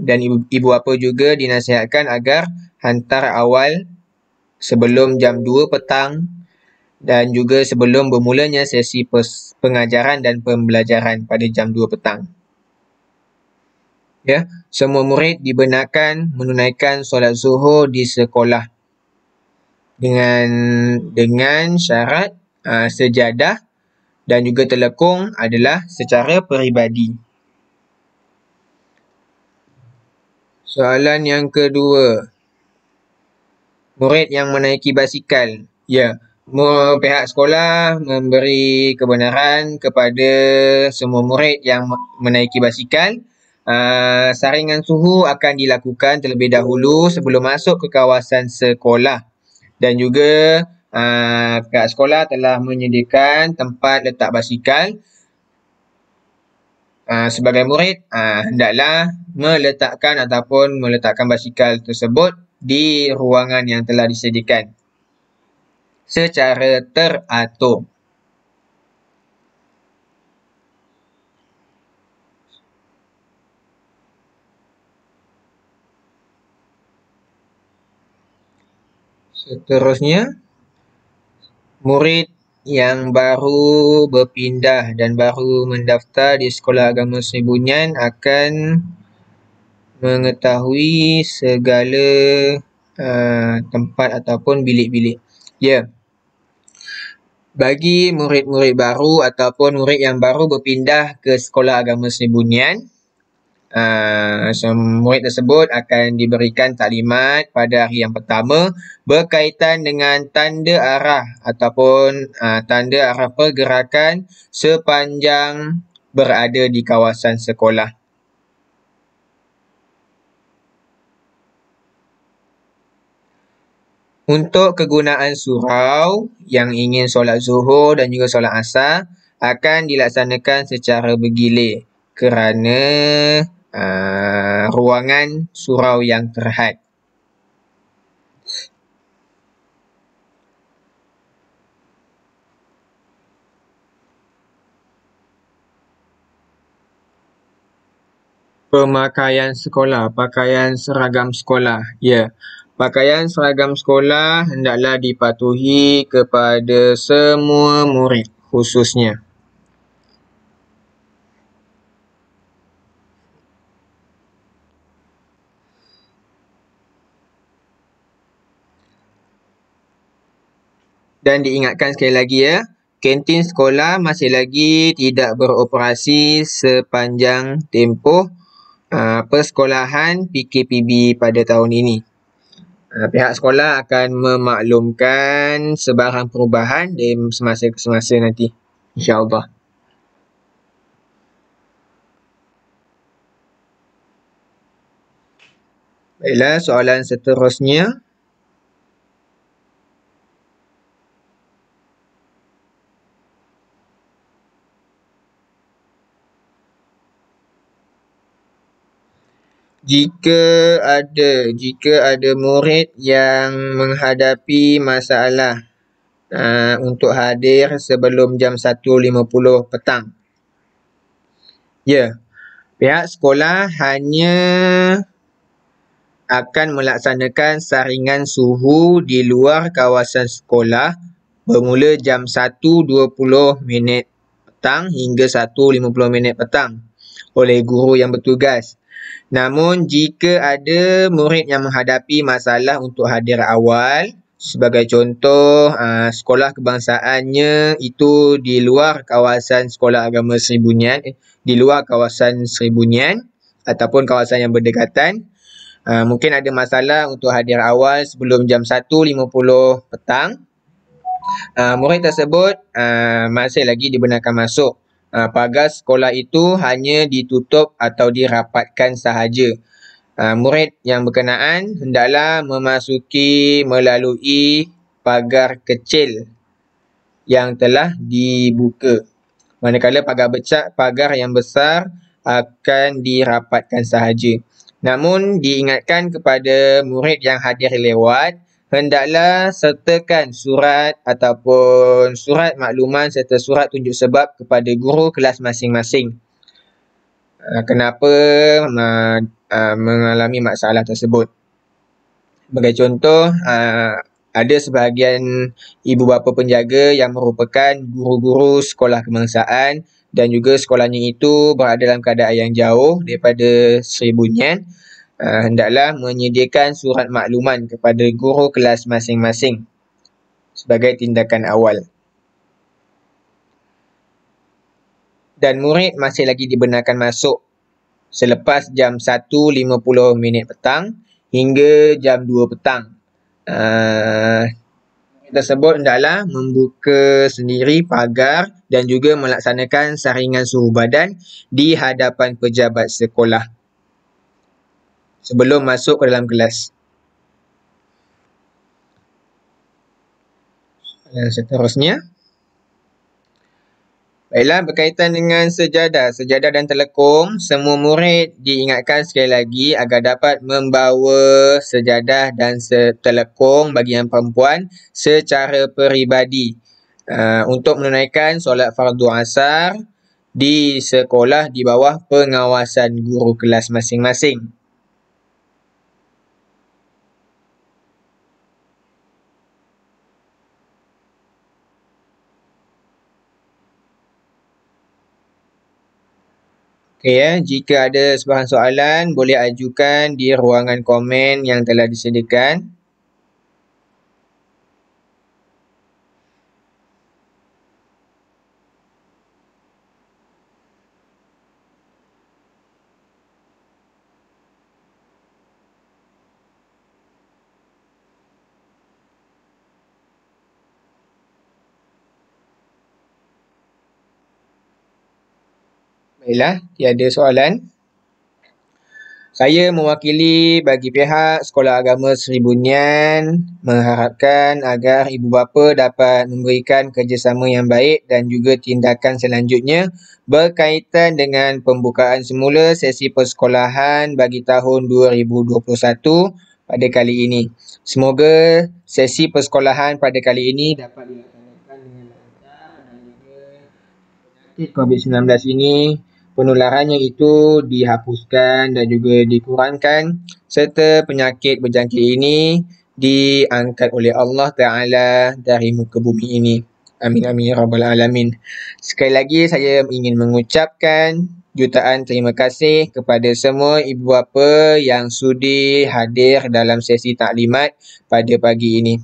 Dan ibu bapa juga dinasihatkan agar hantar awal sebelum jam 2 petang dan juga sebelum bermulanya sesi pengajaran dan pembelajaran pada jam 2 petang. Ya, semua murid dibenarkan menunaikan solat zuhur di sekolah dengan syarat sejadah dan juga telekung adalah secara peribadi. Soalan yang kedua. Murid yang menaiki basikal. Ya, pihak sekolah memberi kebenaran kepada semua murid yang menaiki basikal. Saringan suhu akan dilakukan terlebih dahulu sebelum masuk ke kawasan sekolah. Dan juga pihak sekolah telah menyediakan tempat letak basikal. Sebagai murid, hendaklah meletakkan basikal tersebut di ruangan yang telah disediakan. secara teratur. Seterusnya, murid yang baru berpindah dan baru mendaftar di Sekolah Agama Sri Bunyan akan mengetahui segala tempat ataupun bilik-bilik. Ya, bagi murid-murid baru ataupun murid yang baru berpindah ke Sekolah Agama Sri Bunyan, murid tersebut akan diberikan taklimat pada hari yang pertama berkaitan dengan tanda arah ataupun tanda arah pergerakan sepanjang berada di kawasan sekolah. Untuk kegunaan surau yang ingin solat zuhur dan juga solat asar akan dilaksanakan secara bergilir kerana ruangan surau yang terhad. Pemakaian sekolah, pakaian seragam sekolah. Ya, pakaian seragam sekolah hendaklah dipatuhi kepada semua murid khususnya. Dan diingatkan sekali lagi ya, kantin sekolah masih lagi tidak beroperasi sepanjang tempoh persekolahan PKPB pada tahun ini. Pihak sekolah akan memaklumkan sebarang perubahan di semasa ke semasa nanti, insya-Allah. Baiklah, soalan seterusnya. Jika ada murid yang menghadapi masalah untuk hadir sebelum jam 1.50 petang. Ya, pihak sekolah hanya akan melaksanakan saringan suhu di luar kawasan sekolah bermula jam 1.20 petang hingga 1.50 petang oleh guru yang bertugas. Namun, jika ada murid yang menghadapi masalah untuk hadir awal, sebagai contoh, sekolah kebangsaannya itu di luar kawasan Sekolah Agama Sri Bunyan, di luar kawasan Sri Bunyan ataupun kawasan yang berdekatan, mungkin ada masalah untuk hadir awal sebelum jam 1.50 petang, murid tersebut masih lagi dibenarkan masuk. Pagar sekolah itu hanya ditutup atau dirapatkan sahaja. Murid yang berkenaan hendaklah memasuki melalui pagar kecil yang telah dibuka. Manakala pagar yang besar akan dirapatkan sahaja. Namun diingatkan kepada murid yang hadir lewat, hendaklah sertakan surat ataupun surat makluman serta surat tunjuk sebab kepada guru kelas masing-masing. Kenapa mengalami masalah tersebut. Sebagai contoh, ada sebahagian ibu bapa penjaga yang merupakan guru-guru sekolah kebangsaan dan juga sekolahnya itu berada dalam keadaan yang jauh daripada Sri Bunyan, hendaklah menyediakan surat makluman kepada guru kelas masing-masing sebagai tindakan awal. Dan murid masih lagi dibenarkan masuk selepas jam 1.50 petang hingga jam 2 petang. Tersebut hendaklah membuka sendiri pagar dan juga melaksanakan saringan suhu badan di hadapan pejabat sekolah sebelum masuk ke dalam kelas. Dan seterusnya, Baiklah, berkaitan dengan sejadah dan telekung, semua murid diingatkan sekali lagi agar dapat membawa sejadah dan telekung bagi yang perempuan secara peribadi untuk menunaikan solat fardu asar di sekolah di bawah pengawasan guru kelas masing-masing. Okey jika ada sebarang soalan boleh ajukan di ruangan komen yang telah disediakan. Baiklah, tiada soalan. Saya mewakili bagi pihak Sekolah Agama Seri Bunyan mengharapkan agar ibu bapa dapat memberikan kerjasama yang baik dan juga tindakan selanjutnya berkaitan dengan pembukaan semula sesi persekolahan bagi tahun 2021 pada kali ini. Semoga sesi persekolahan pada kali ini dapat dilaksanakan dengan lancar dan juga penyakit COVID-19 ini penularannya itu dihapuskan dan juga dikurangkan serta penyakit berjangkit ini diangkat oleh Allah Ta'ala dari muka bumi ini. Amin amin ya rabbal alamin. Sekali lagi saya ingin mengucapkan jutaan terima kasih kepada semua ibu bapa yang sudi hadir dalam sesi taklimat pada pagi ini.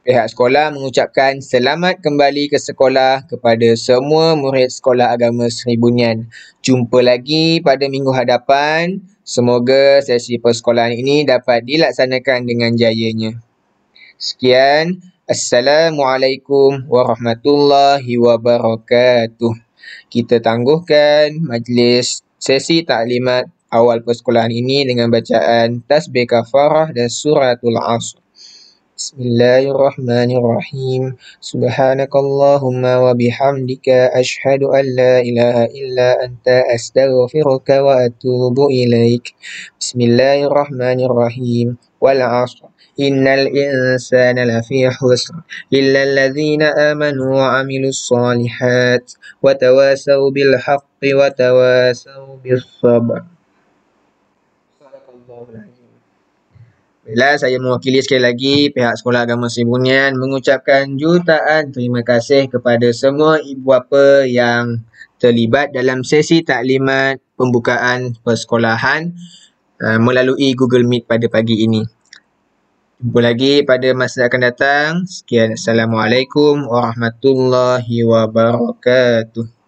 Pihak sekolah mengucapkan selamat kembali ke sekolah kepada semua murid Sekolah Agama Seri Bunyan. Jumpa lagi pada minggu hadapan. Semoga sesi persekolahan ini dapat dilaksanakan dengan jayanya. Sekian. Assalamualaikum warahmatullahi wabarakatuh. Kita tangguhkan majlis sesi taklimat awal persekolahan ini dengan bacaan tasbih kafarah dan suratul Asr. Bismillahirrahmanirrahim. Subhanakallahumma wa bihamdika ashhadu an la ilaha illa anta astaghfiruka wa atubu ilaik. Bismillahirrahmanirrahim. Wal 'ashr. Innal insana lafi khusr illa alladhina amanu wa 'amilus solihat wa tawasaw bil haqqi wa tawasaw bis sabr. Sadaqallahul azim. Baiklah, saya mewakili sekali lagi pihak Sekolah Agama Seri Bunyan mengucapkan jutaan terima kasih kepada semua ibu bapa yang terlibat dalam sesi taklimat pembukaan persekolahan melalui Google Meet pada pagi ini. Jumpa lagi pada masa akan datang. Sekian. Assalamualaikum warahmatullahi wabarakatuh.